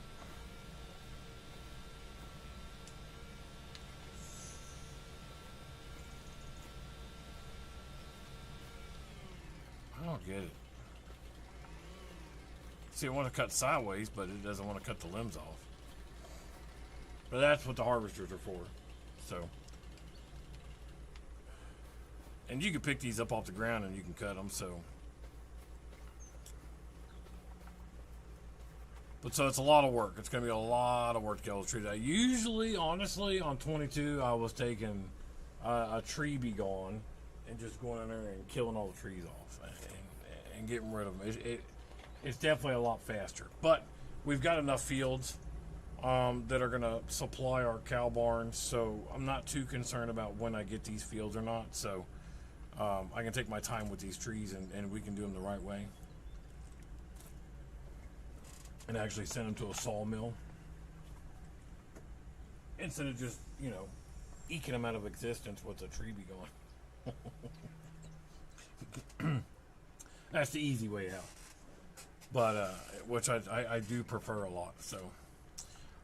Speaker 1: I don't get it. See, I want to cut sideways, but it doesn't want to cut the limbs off. But that's what the harvesters are for. So. And you can pick these up off the ground and you can cut them, so. But so it's a lot of work. It's going to be a lot of work to get all the trees out. Usually, honestly, on 22, I was taking a tree be gone and just going in there and killing all the trees off and getting rid of them. It's definitely a lot faster. But we've got enough fields that are going to supply our cow barns, so I'm not too concerned about when I get these fields or not. So. I can take my time with these trees and we can do them the right way. And actually send them to a sawmill. Instead of just, you know, eking them out of existence with a tree be going. That's the easy way out. But, which I do prefer a lot, so.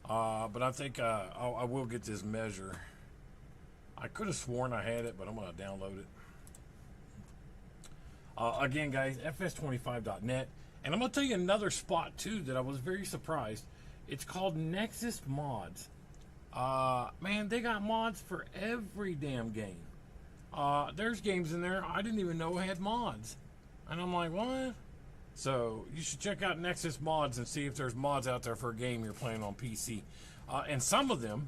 Speaker 1: But I think I will get this measure. I could have sworn I had it, but I'm going to download it. Again, guys, fs25.net. And I'm going to tell you another spot, too, that I was very surprised. It's called Nexus Mods. Man, they got mods for every damn game. There's games in there I didn't even know had mods. And I'm like, what? So, you should check out Nexus Mods and see if there's mods out there for a game you're playing on PC. And some of them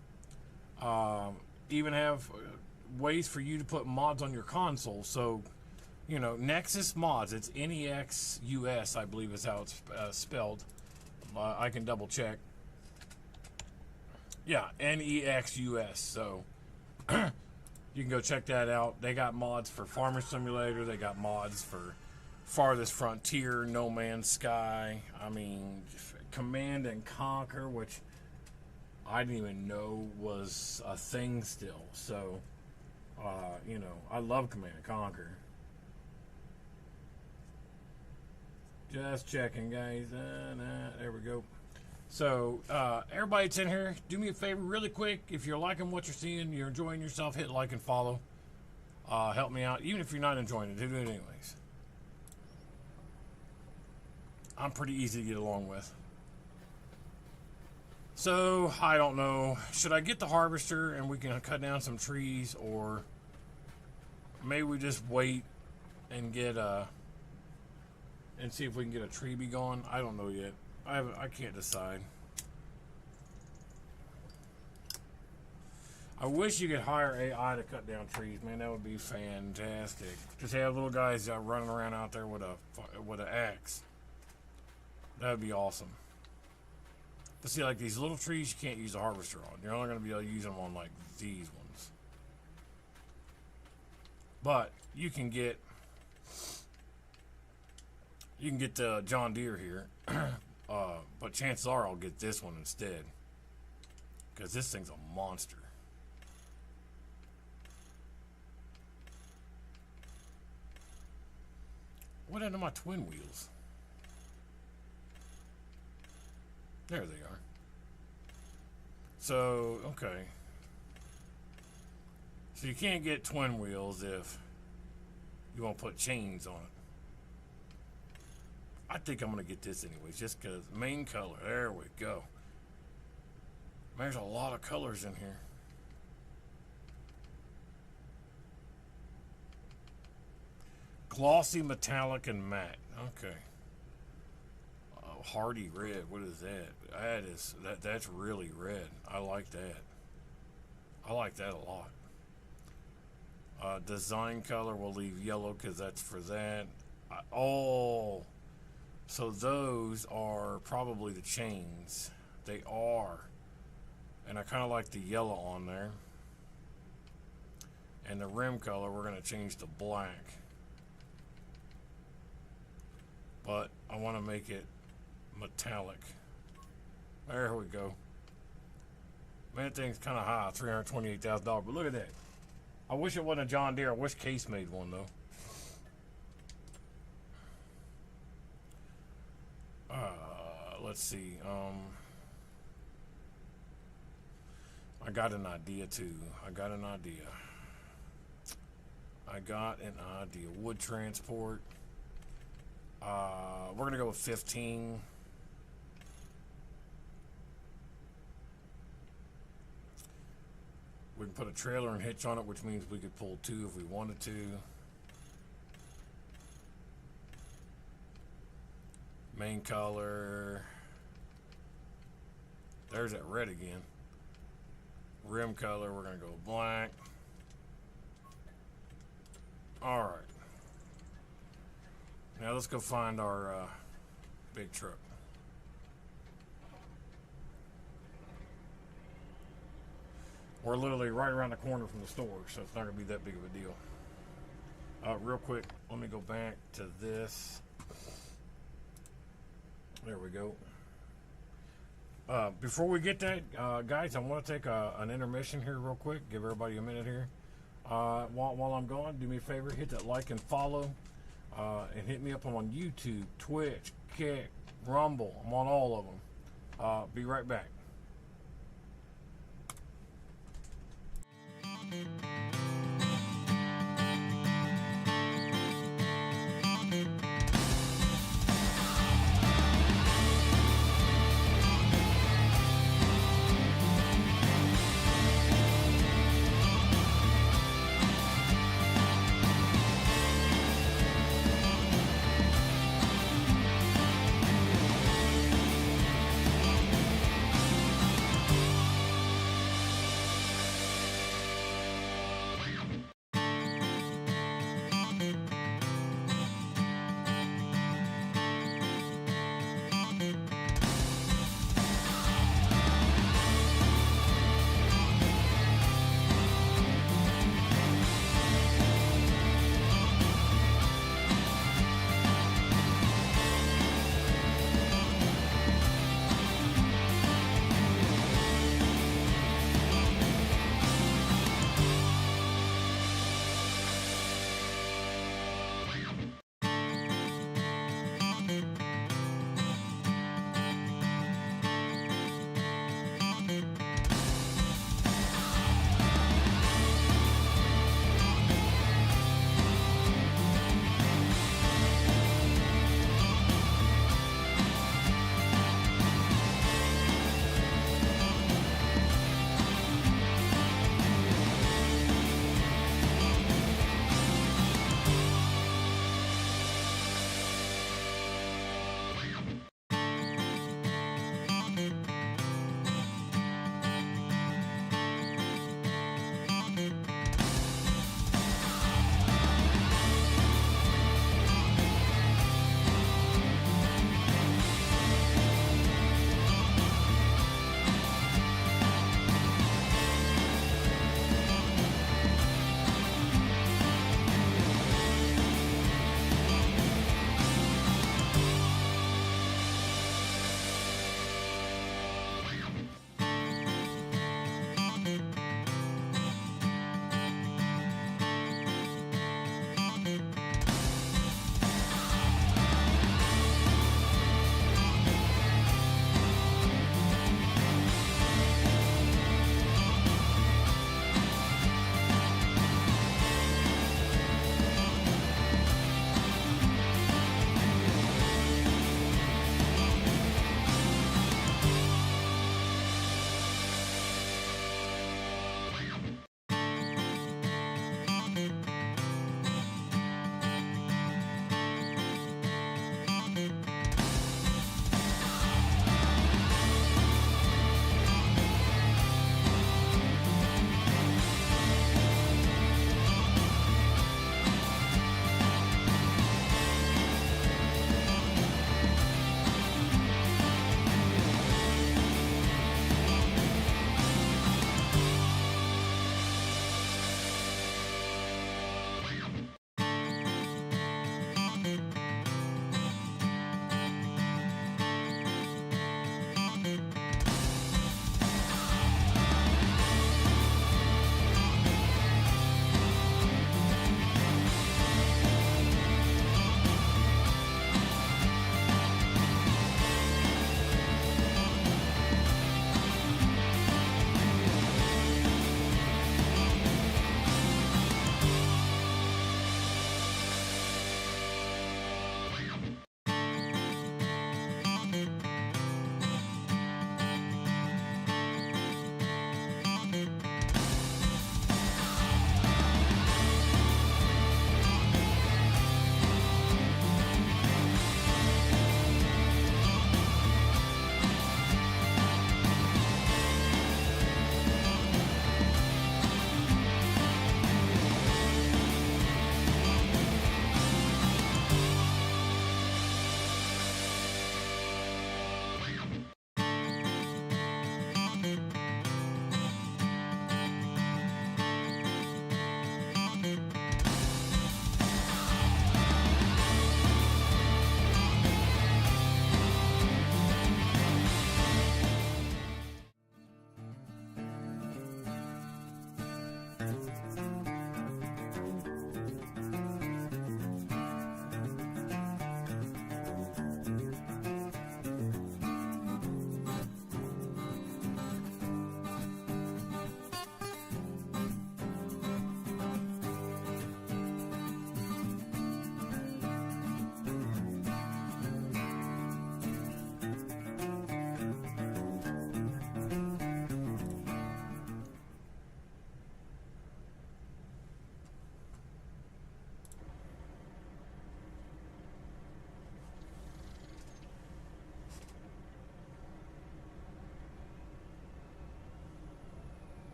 Speaker 1: even have ways for you to put mods on your console. So, You know, Nexus Mods. It's Nexus, I believe is how it's spelled. I can double check. Yeah, Nexus. So you can go check that out. They got mods for Farmer Simulator. They got mods for Farthest Frontier, No Man's Sky. I mean, Command and Conquer, which I didn't even know was a thing still. So, you know, I love Command and Conquer. Just checking, guys. There we go. So, everybody that's in here, do me a favor really quick. If you're liking what you're seeing, you're enjoying yourself, hit like and follow. Help me out. Even if you're not enjoying it, do it anyways. I'm pretty easy to get along with. So, I don't know. Should I get the harvester and we can cut down some trees, or maybe we just wait and get and see if we can get a tree be gone? I don't know yet. I can't decide. I wish you could hire AI to cut down trees, man. That would be fantastic. Just have little guys running around out there with an axe. That would be awesome. But see, like these little trees, you can't use a harvester on. You're only going to be able to use them on like these ones. But you can get the John Deere here. But chances are I'll get this one instead, because this thing's a monster. What happened to my twin wheels? There they are. So, okay. So you can't get twin wheels if you want to put chains on it. I think I'm going to get this anyways, just because main color. There we go. There's a lot of colors in here. Glossy, metallic, and matte. Okay. Oh, hardy red. What is that? That's really red. I like that. I like that a lot. Design color, we'll leave yellow because that's for that. Oh. So those are probably the chains. They are. And I kind of like the yellow on there. And the rim color, we're going to change to black. But I want to make it metallic. There we go. Man, that thing's kind of high, $328,000. But look at that. I wish it wasn't a John Deere. I wish Case made one, though. Let's see. I got an idea too. I got an idea. Wood transport. We're gonna go with 15. We can put a trailer and hitch on it, which means we could pull 2 if we wanted to. Main color. There's that red again. Rim color, we're gonna go black. All right. Now let's go find our big truck. We're literally right around the corner from the store, so it's not gonna be that big of a deal. Real quick, let me go back to this. There we go. Before we get that, guys, I want to take an intermission here real quick. Give everybody a minute here. While I'm gone, do me a favor, hit that like and follow. And hit me up on YouTube, Twitch, Kick, Rumble. I'm on all of them. Be right back.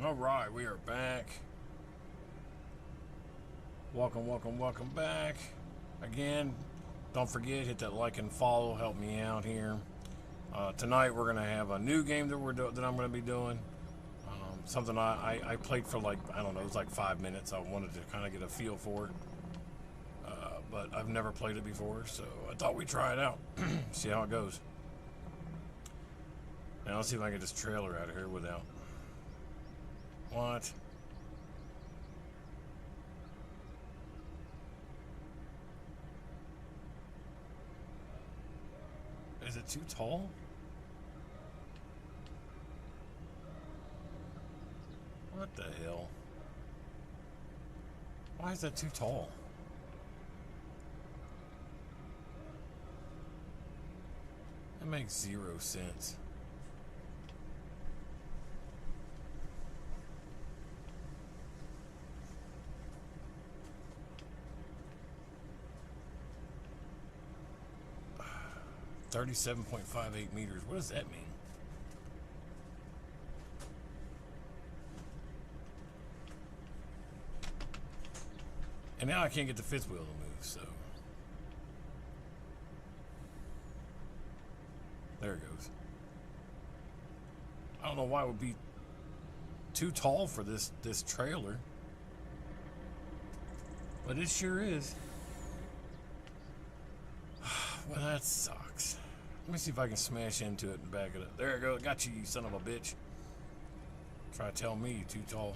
Speaker 1: All right, we are back. Welcome back. Again, don't forget, hit that like and follow. Help me out here. Tonight we're gonna have a new game that I'm gonna be doing. Something I played for, like, I don't know, it was like 5 minutes. I wanted to kind of get a feel for it, but I've never played it before, so I thought we'd try it out, see how it goes. Now let's see if I can get this trailer out of here without. What? Is it too tall? What the hell? Why is that too tall? That makes 0 sense. $37.58 meters. What does that mean? And now I can't get the fifth wheel to move, so. There it goes. I don't know why it would be too tall for this trailer. But it sure is. Well, that sucks. Let me see if I can smash into it and back it up. There it goes. Got you, you son of a bitch. Try to tell me you're too tall.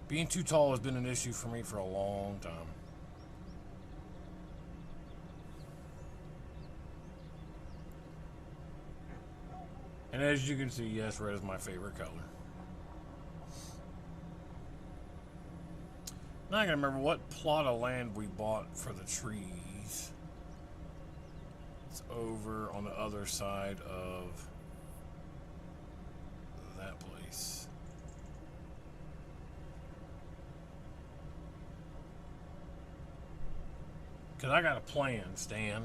Speaker 1: Being too tall has been an issue for me for a long time. And as you can see, yes, red is my favorite color. Now I can remember what plot of land we bought for the trees. It's over on the other side of that place. Because I got a plan, Stan.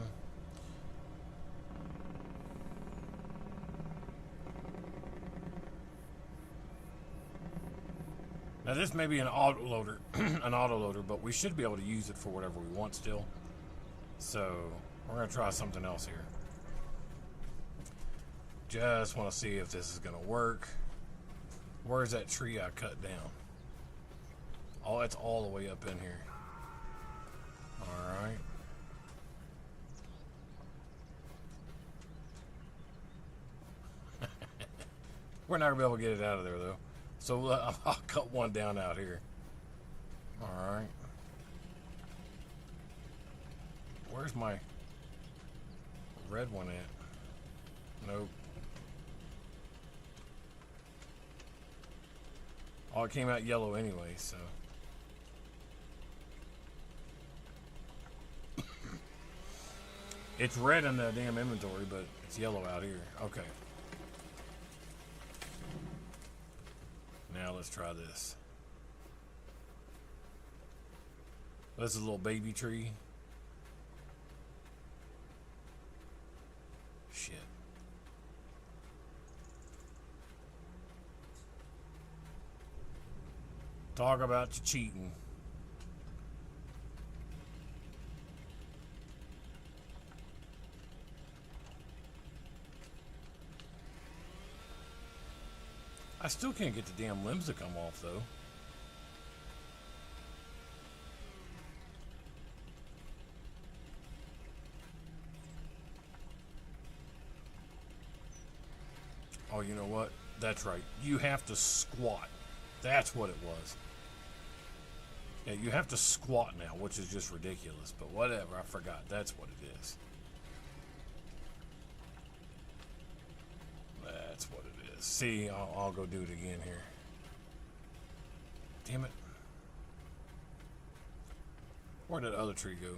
Speaker 1: Now this may be an autoloader, but we should be able to use it for whatever we want still. So we're gonna try something else here. Just want to see if this is gonna work. Where's that tree I cut down? Oh, it's all the way up in here. All right. We're not gonna be able to get it out of there though. So I'll cut one down out here. All right. Where's my red one at? Nope. Oh, it came out yellow anyway, so. It's red in the damn inventory, but it's yellow out here. Okay. Now let's try this. This is a little baby tree. Shit. Talk about you cheating. I still can't get the damn limbs to come off, though. Oh, you know what? That's right. You have to squat. That's what it was. Yeah, you have to squat now, which is just ridiculous. But whatever, I forgot. That's what it is. That's what it is. See, I'll go do it again here. Damn it. Where'd that other tree go?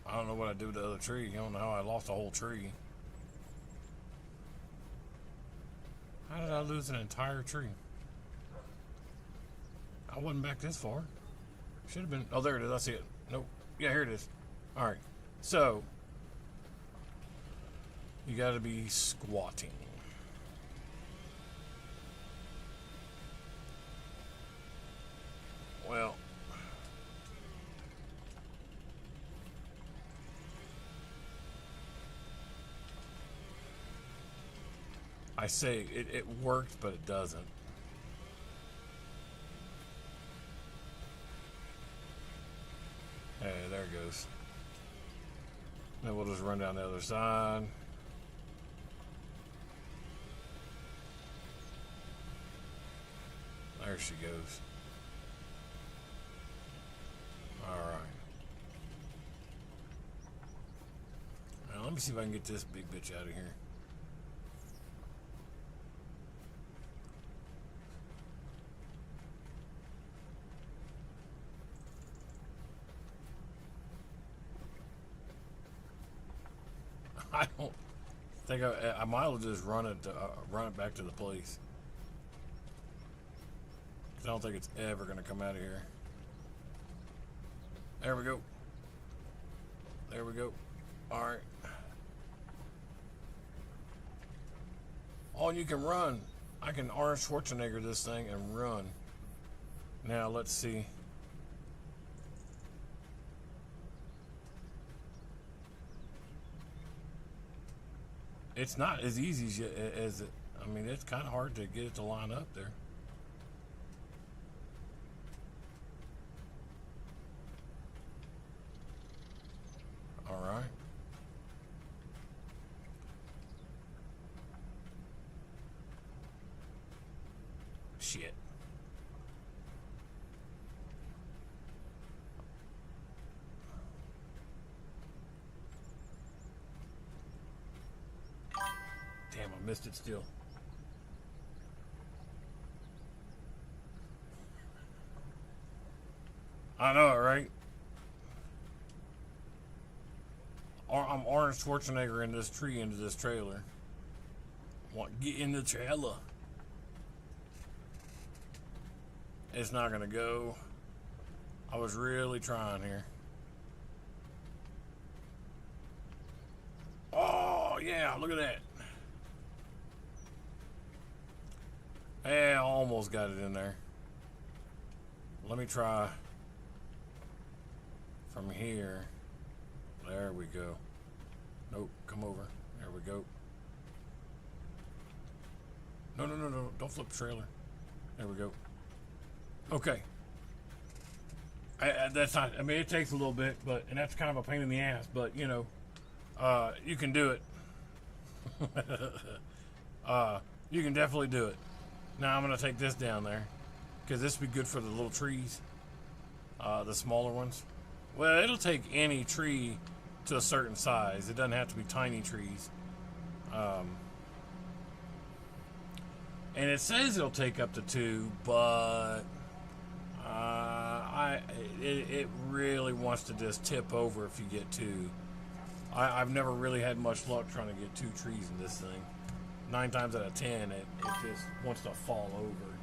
Speaker 1: I don't know what I did with the other tree. I don't know how I lost a whole tree. How did I lose an entire tree? I wasn't back this far. Should have been. Oh, there it is. I see it. Nope. Yeah, here it is. All right. So, you got to be squatting. Well, I say it worked, but it doesn't. Hey, there it goes. Then we'll just run down the other side. There she goes. All right. Now, let me see if I can get this big bitch out of here. I don't think I might as well just run it back to the place. 'Cause I don't think it's ever going to come out of here. There we go. There we go. All right. Oh, and you can run. I can Arnold Schwarzenegger this thing and run. Now let's see. It's not as easy as it. I mean, it's kind of hard to get it to line up there. All right. Shit. Damn, I missed it still. I know it, right? I'm Arnold Schwarzenegger in this tree into this trailer. Get in the trailer. It's not gonna go. I was really trying here. Oh yeah, look at that. Yeah, I almost got it in there. Let me try from here. There we go. Nope, come over. There we go. No, no, no, no. Don't flip the trailer. There we go. Okay. That's not, I mean, it takes a little bit, and that's kind of a pain in the ass, but, you know, you can do it. You can definitely do it. Now I'm going to take this down there, because this would be good for the little trees, the smaller ones. Well, it'll take any tree to a certain size. It doesn't have to be tiny trees. And it says it'll take up to 2, but it really wants to just tip over if you get 2. I've never really had much luck trying to get 2 trees in this thing. 9 times out of 10, it just wants to fall over.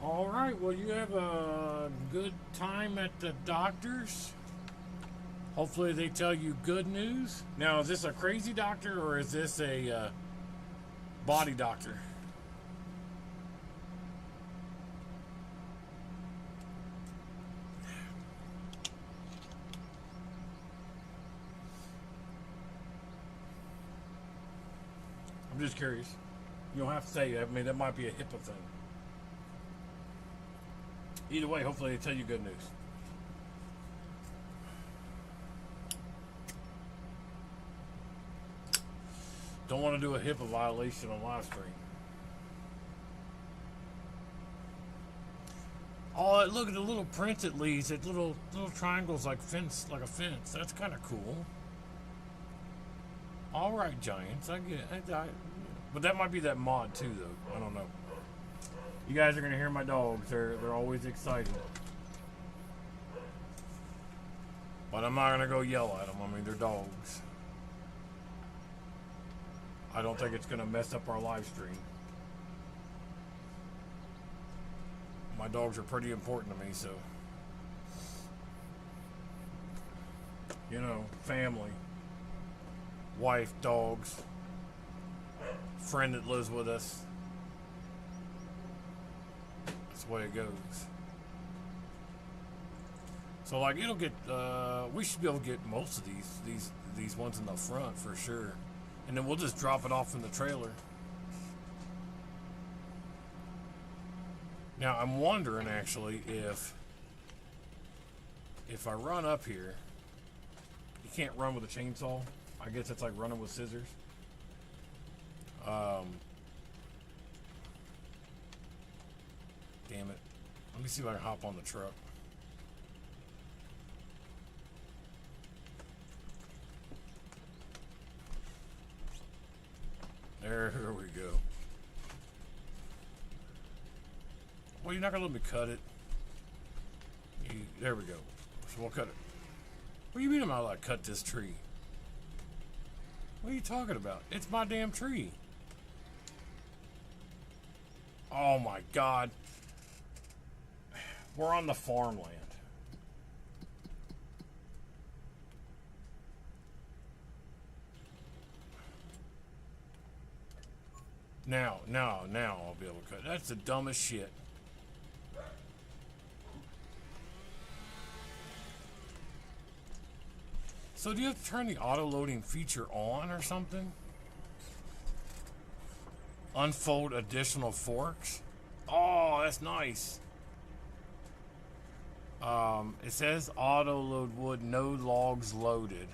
Speaker 1: All right, well, you have a good time at the doctor's. Hopefully they tell you good news. Now, is this a crazy doctor or is this a body doctor? I'm just curious. You don't have to say. I mean, that might be a HIPAA thing. Either way, hopefully they tell you good news. Don't want to do a HIPAA violation on live stream. Oh, look at the little print it leaves. It little triangles like fence, like a fence. That's kind of cool. All right, Giants. I get it. But that might be that mod too, though. I don't know. You guys are gonna hear my dogs. They're always excited. But I'm not gonna go yell at them. I mean, they're dogs. I don't think it's gonna mess up our live stream. My dogs are pretty important to me, so you know, family, wife, dogs, friend that lives with us. That's the way it goes. So like it'll get we should be able to get most of these ones in the front for sure. And then we'll just drop it off in the trailer. Now I'm wondering actually if I run up here, you can't run with a chainsaw. I guess it's like running with scissors. Damn it. Let me see if I can hop on the truck. There we go. Well, you're not gonna let me cut it. There we go. So we'll cut it. What do you mean I'm not allowed to cut this tree? What are you talking about? It's my damn tree. Oh my God. We're on the farmland. Now I'll be able to cut. That's the dumbest shit. So do you have to turn the auto-loading feature on or something? Unfold additional forks? Oh, that's nice. It says auto-load wood, no logs loaded.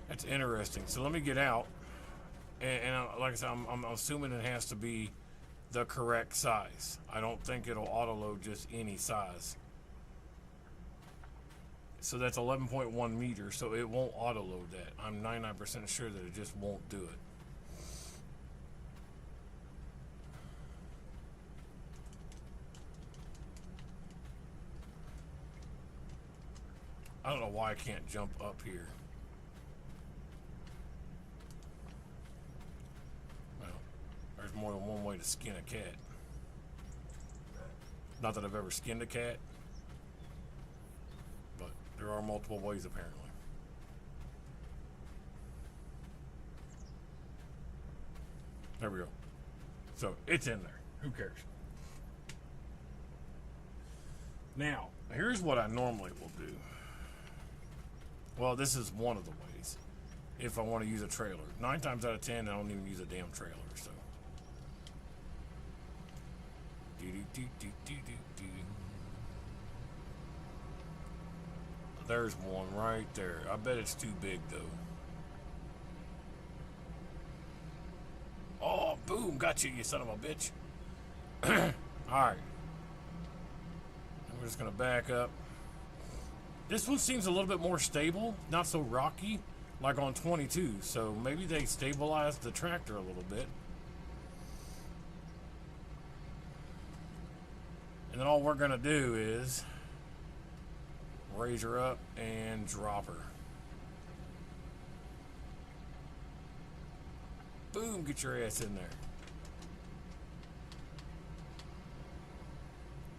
Speaker 1: That's interesting. So let me get out. And like I said, I'm assuming it has to be the correct size. I don't think it'll auto-load just any size. So that's 11.1 meters, so it won't auto-load that. I'm 99% sure that it just won't do it. I don't know why I can't jump up here. There's more than one way to skin a cat. Not that I've ever skinned a cat, but there are multiple ways apparently. There we go. So it's in there. Who cares? Now, here's what I normally will do. Well, this is one of the ways. If I want to use a trailer. 9 times out of 10, I don't even use a damn trailer, so. There's one right there. I bet it's too big though. Oh, boom, got you, you son of a bitch. Alright. We're just gonna back up. This one seems a little bit more stable, not so rocky, like on 22. So maybe they stabilized the tractor a little bit. And then all we're gonna do is raise her up and drop her. Boom, get your ass in there.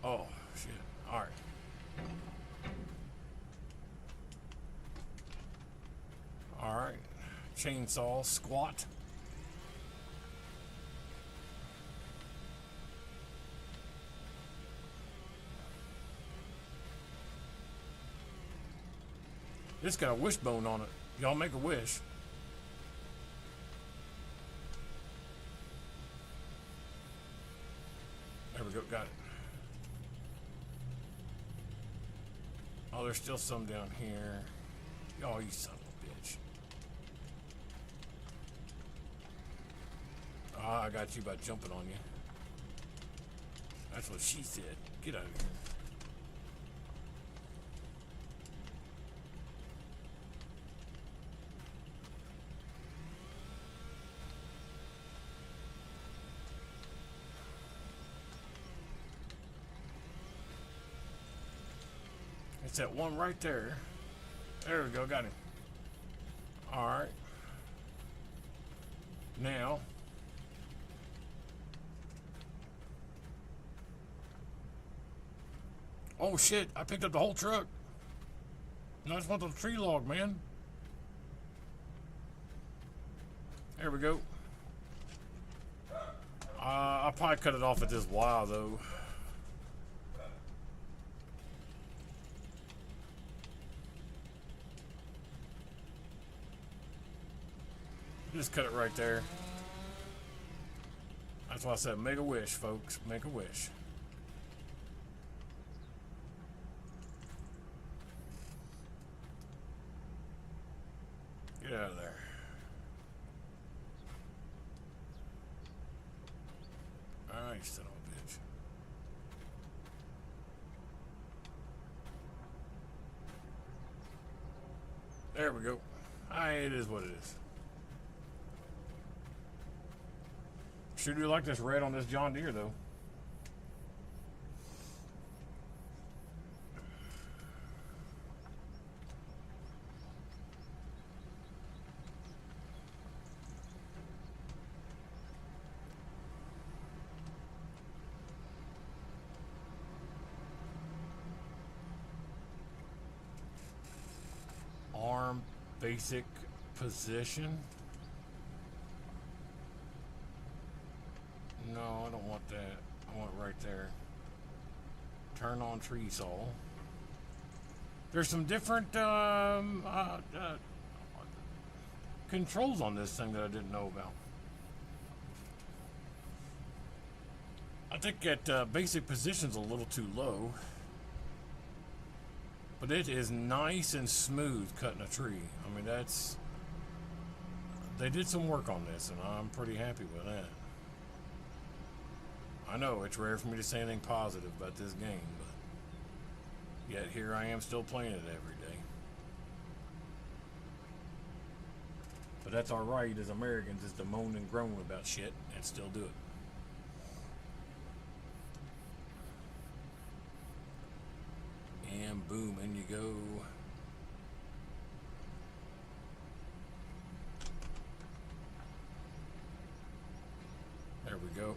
Speaker 1: Oh, shit. Alright. Alright. Chainsaw squat. It's got a wishbone on it. Y'all make a wish. There we go, got it. Oh, there's still some down here. Oh, you son of a bitch. Ah, I got you by jumping on you. That's what she said. Get out of here. It's that one right there. There we go, got him. Alright. Now. Oh shit, I picked up the whole truck. No, I just want the tree log, man. There we go. I'll probably cut it off at this while, though. Just cut it right there. That's why I said make a wish, folks. Make a wish. Get out of there. Alright, you son of a bitch. There we go. It is what it is. Sure do like this red on this John Deere, though. Arm basic position. No, I don't want that. I want it right there. Turn on tree saw. There's some different controls on this thing that I didn't know about. I think that basic position's a little too low. But it is nice and smooth cutting a tree. I mean, that's... They did some work on this, and I'm pretty happy with that. I know it's rare for me to say anything positive about this game, but yet here I am still playing it every day. But that's our right as Americans, is to moan and groan about shit and still do it. And boom, in you go. There we go.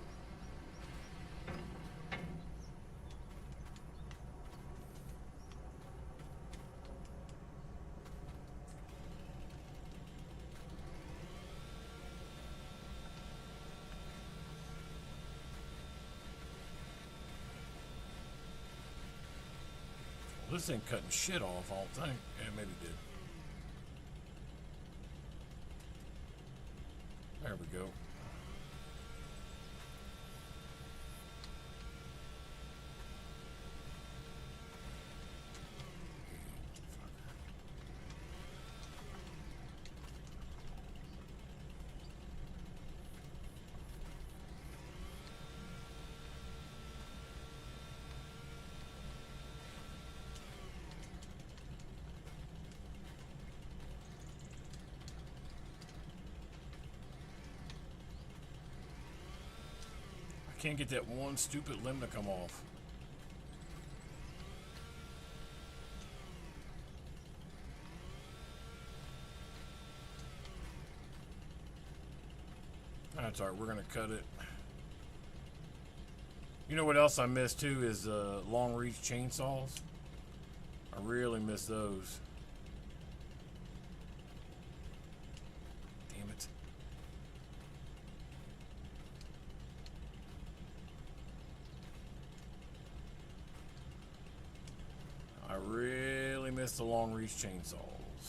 Speaker 1: This ain't cutting shit off, all the time. Yeah, maybe it did. There we go. Can't get that one stupid limb to come off. That's alright, we're gonna cut it. You know what else I miss too is long reach chainsaws. I really miss those. Damn it. I really miss the long reach chainsaws.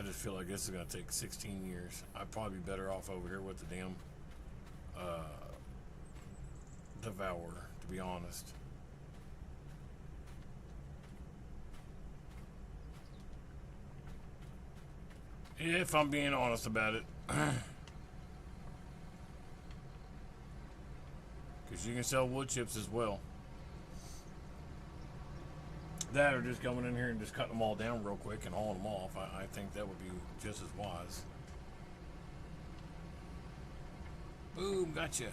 Speaker 1: I just feel like this is going to take 16 years. I'd probably be better off over here with the damn Devourer, to be honest. If I'm being honest about it. Because you can sell wood chips as well. That or just going in here and just cutting them all down real quick and hauling them off. I think that would be just as wise. Boom, gotcha.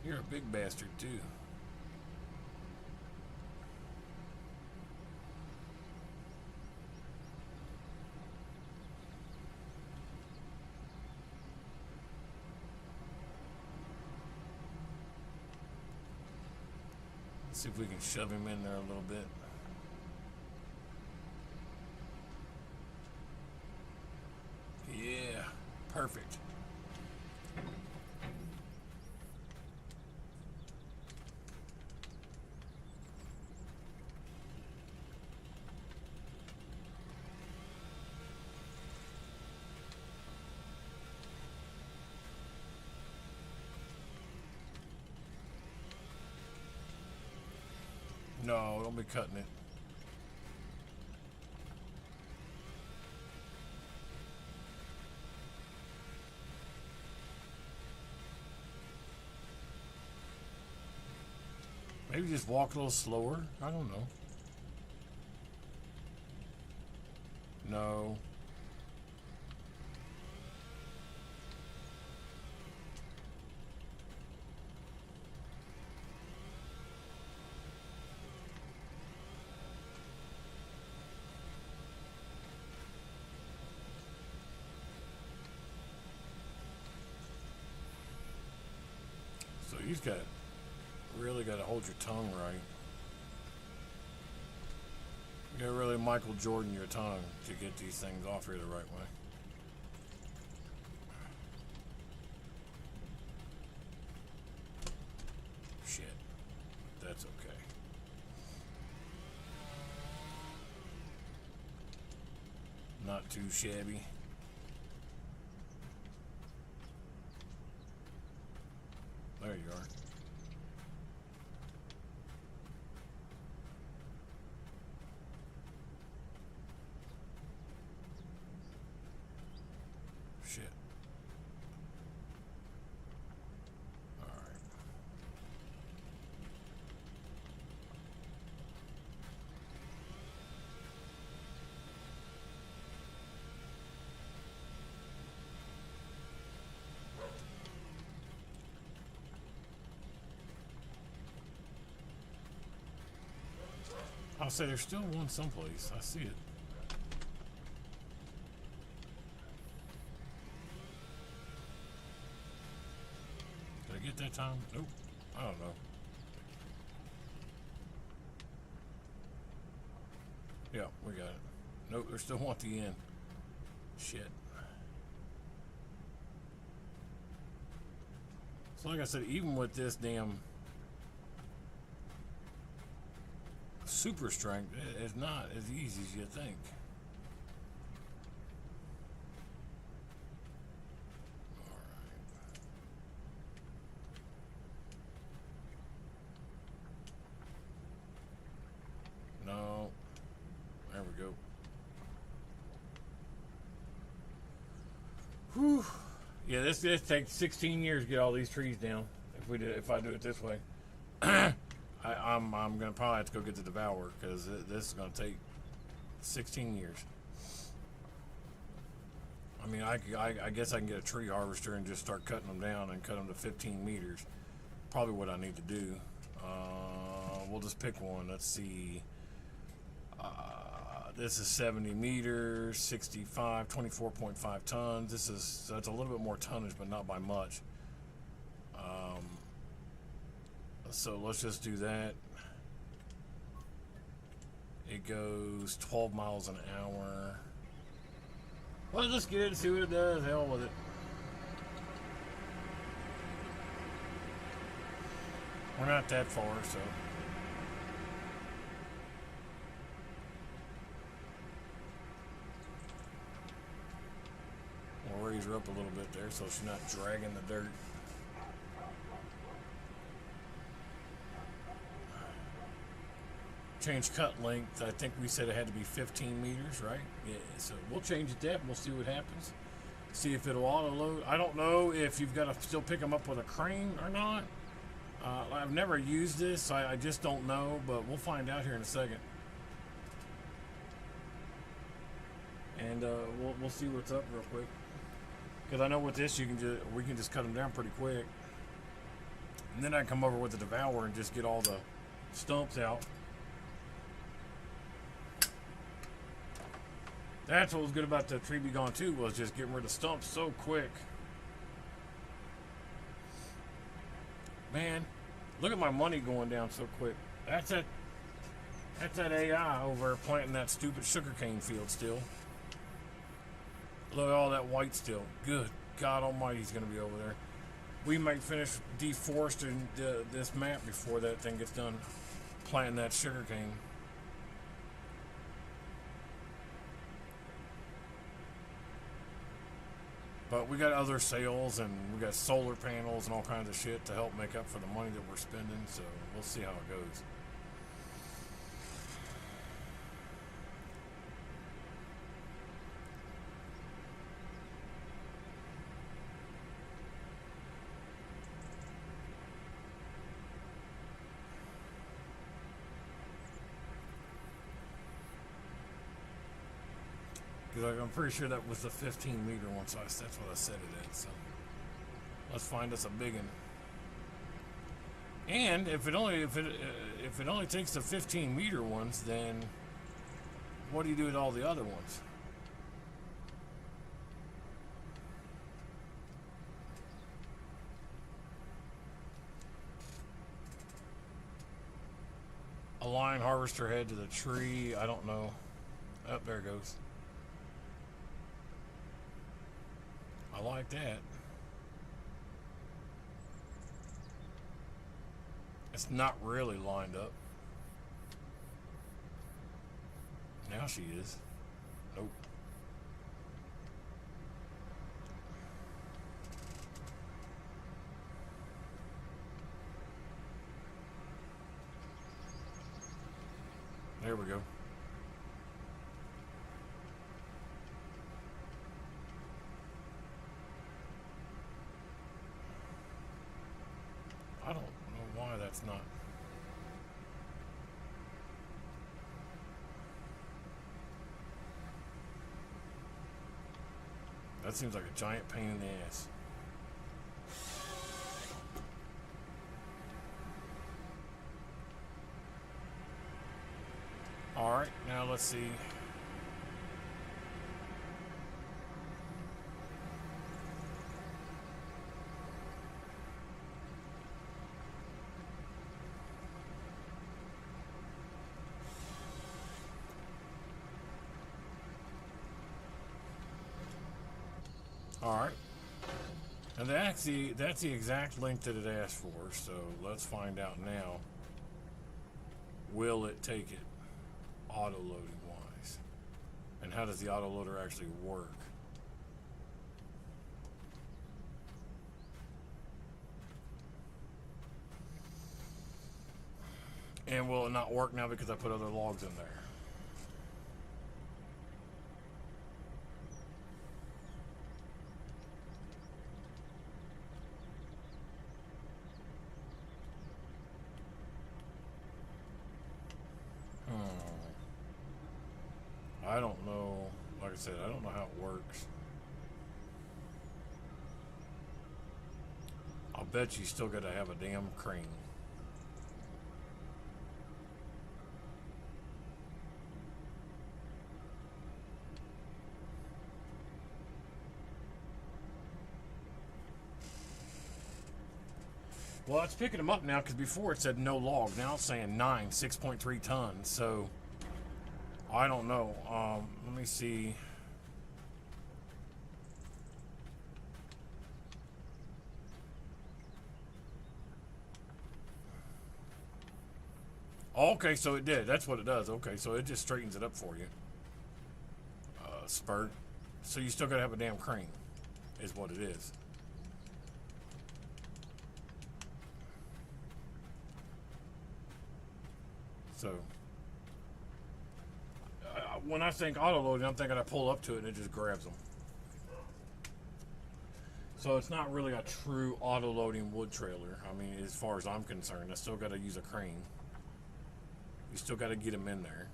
Speaker 1: You're a big bastard too. See if we can shove him in there a little bit. Yeah, perfect. No, don't be cutting it. Maybe just walk a little slower. I don't know. No. So you've got really got to hold your tongue right. You got to really Michael Jordan your tongue to get these things off here the right way. Shit. That's okay. Not too shabby. There you are. Shit. All right. I'll say there's still one someplace. I see it. Did I get that time? Nope. I don't know. Yeah, we got it. Nope, there's still one at the end. Shit. So like I said, even with this damn super strength, it's not as easy as you think. No. There we go. Whew. Yeah, this takes 16 years to get all these trees down. If I do it this way. I'm gonna probably have to go get the Devourer because this is gonna take 16 years. I mean, I guess I can get a tree harvester and just start cutting them down and cut them to 15 meters. Probably what I need to do. We'll just pick one. Let's see. This is 70 meters, 65, 24.5 tons. That's a little bit more tonnage, but not by much. So let's just do that. It goes 12 miles an hour. Well, let's get it and see what it does. Hell with it. We're not that far, so raise her up a little bit there so she's not dragging the dirt. Change cut length. I think we said it had to be 15 meters, right? Yeah, so we'll change it that and we'll see what happens. See if it'll auto load. I don't know if you've got to still pick them up with a crane or not. I've never used this, so I just don't know, but we'll find out here in a second. And we'll see what's up real quick. Because I know with this, we can just cut them down pretty quick. And then I can come over with the Devourer and just get all the stumps out. That's what was good about the Tree Be Gone 2, was just getting rid of stumps so quick. Man, look at my money going down so quick. That's that AI over planting that stupid sugarcane field still. Look at all that white still. Good God Almighty, he's going to be over there. We might finish deforesting this map before that thing gets done planting that sugarcane. But we got other sales and we got solar panels and all kinds of shit to help make up for the money that we're spending, so we'll see how it goes. Because I'm pretty sure that was the 15-meter one, so that's what I said it at. So let's find us a big one. And if it only takes the 15-meter ones, then what do you do with all the other ones? Align harvester head to the tree. I don't know. Oh, there it goes. I like that. It's not really lined up. Now she is. Nope. There we go. I don't know why that's not. That seems like a giant pain in the ass. All right, now let's see. All right, and that's the exact length that it asked for, so let's find out now. Will it take it auto-loading wise? And how does the auto-loader actually work? And will it not work now because I put other logs in there? I don't know. Like I said, I don't know how it works. I'll bet you still got to have a damn crane. Well, it's picking them up now because before it said no log. Now it's saying 6.3 tons. So I don't know. Let me see. Okay, so it did. That's what it does. Okay, so it just straightens it up for you. Spurt. So you still got to have a damn crane. is what it is. So when I think auto loading, I'm thinking I pull up to it and it just grabs them. So it's not really a true auto loading wood trailer. I mean, as far as I'm concerned, I still got to use a crane. You still got to get them in there.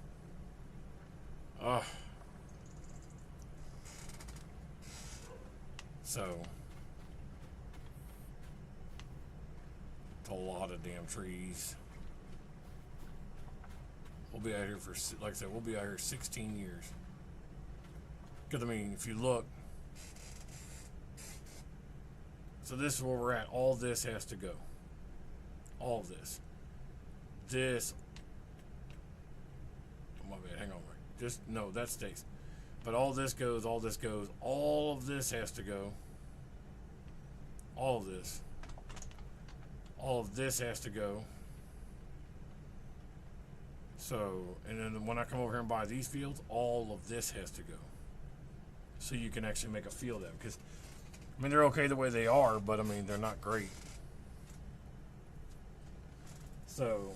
Speaker 1: So it's a lot of damn trees. We'll be out here for, like I said, we'll be out here 16 years. Because, I mean, if you look, so this is where we're at. All this has to go. All of this. This, oh, my bad, hang on. Just, no, that stays. But all this goes, all this goes. All of this has to go. All of this. All of this has to go. So, and then when I come over here and buy these fields, all of this has to go. So you can actually make a field out of it. Because, I mean, they're okay the way they are, but I mean, they're not great. So,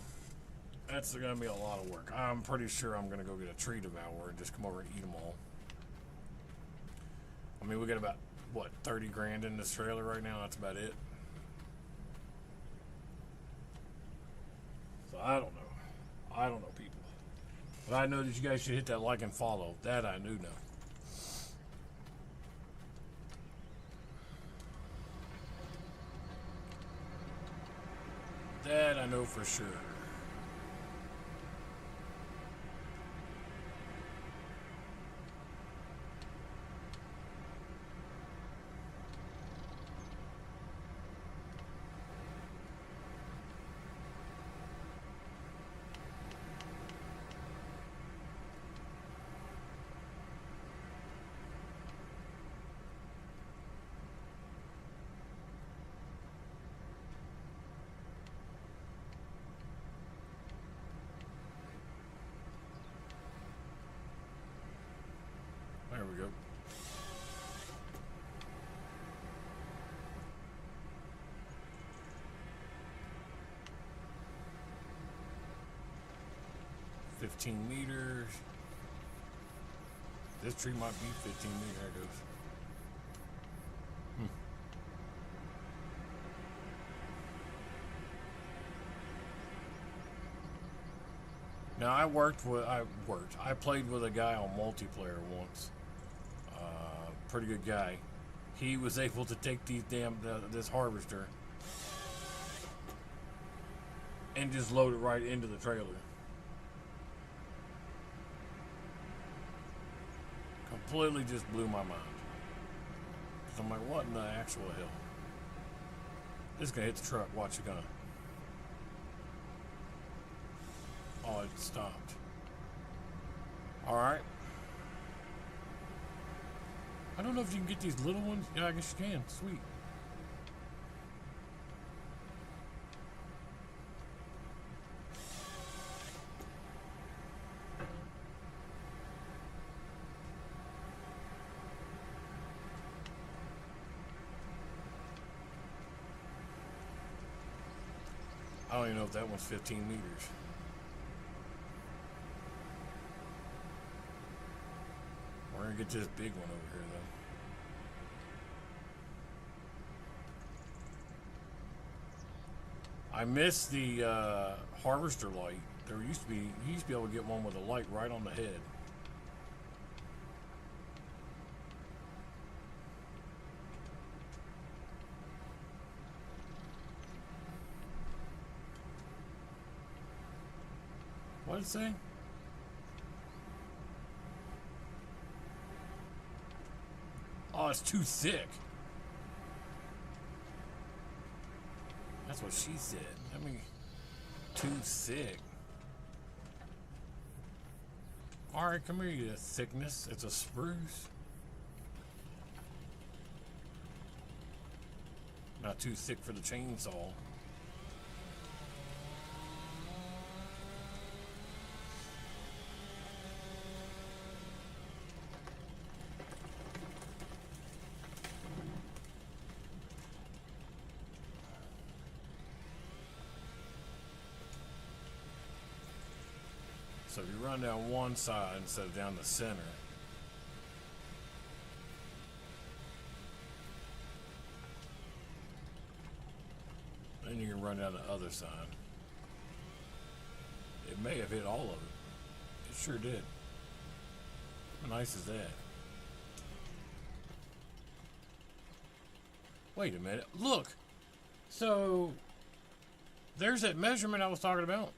Speaker 1: that's going to be a lot of work. I'm pretty sure I'm going to go get a tree devourer and just come over and eat them all. I mean, we got about, what, 30 grand in this trailer right now? That's about it. So, I don't know. I don't know, people. But I know that you guys should hit that like and follow. That I do know. That I know for sure. There we go. $15 meters. This tree might be 15 meters. There it goes. Now I played with a guy on multiplayer once. Pretty good guy. He was able to take these this harvester and just load it right into the trailer. Completely just blew my mind. So I'm like, what in the actual hell? This is gonna hit the truck. Watch it gonna. Oh, it stopped. All right. I don't know if you can get these little ones. Yeah, I guess you can. Sweet. I don't even know if that one's 15 meters. We're gonna get this big one over here, though. I missed the harvester light. You used to be able to get one with a light right on the head. What did it say? Oh, it's too thick. That's what she said. I mean, too thick. Alright, come here, you thickness. It's a spruce. Not too thick for the chainsaw. So if you run down one side instead of down the center, then you can run down the other side. It may have hit all of it. It sure did. How nice is that? Wait a minute. Look! So, there's that measurement I was talking about.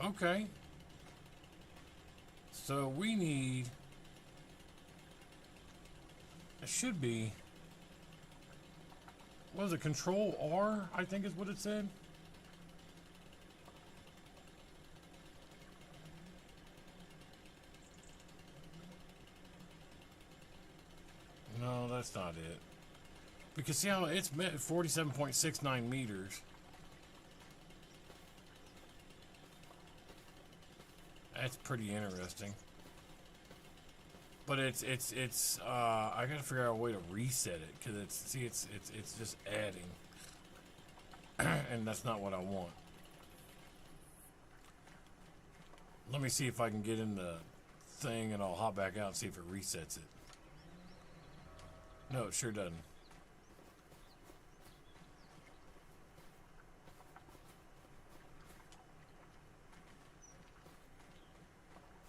Speaker 1: Okay. So we need... It should be... What was it? Control R, I think is what it said. No, that's not it. Because see how it's 47.69 meters. That's pretty interesting. But it's I gotta figure out a way to reset it, because it's just adding. And that's not what I want. Let me see if I can get in the thing and I'll hop back out and see if it resets it. No, it sure doesn't.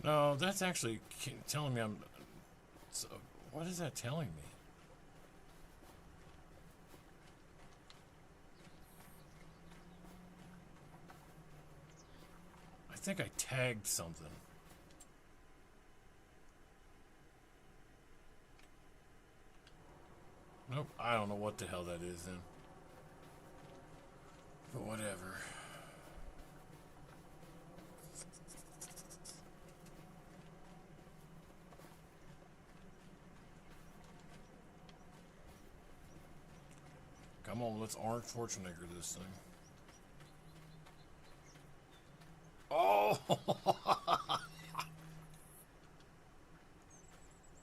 Speaker 1: No, that's actually telling me I'm... So, what is that telling me? I think I tagged something. Nope, I don't know what the hell that is then. But whatever. Come on, let's Arnold Schwarzenegger this thing. Oh!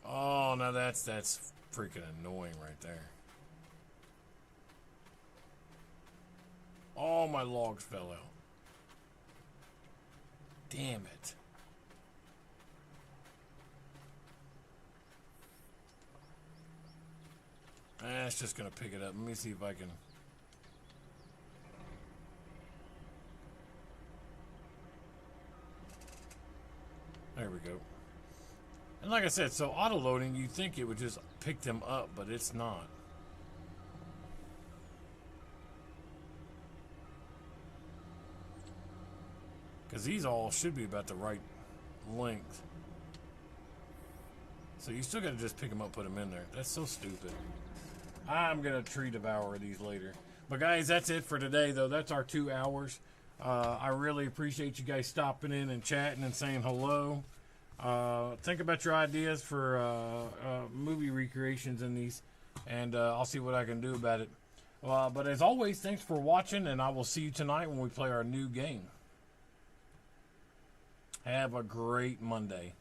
Speaker 1: Oh, now that's freaking annoying right there. All my logs fell out. Damn it. It's just gonna pick it up. Let me see if I can. There we go. And like I said, so auto loading, you'd think it would just pick them up, but it's not. Because these all should be about the right length. So you still gotta just pick them up, put them in there. That's so stupid. I'm gonna tree devour these later. But guys, that's it for today though. That's our 2 hours. I really appreciate you guys stopping in and chatting and saying hello. Think about your ideas for movie recreations in these, and I'll see what I can do about it. But as always, thanks for watching, and I will see you tonight when we play our new game. Have a great Monday.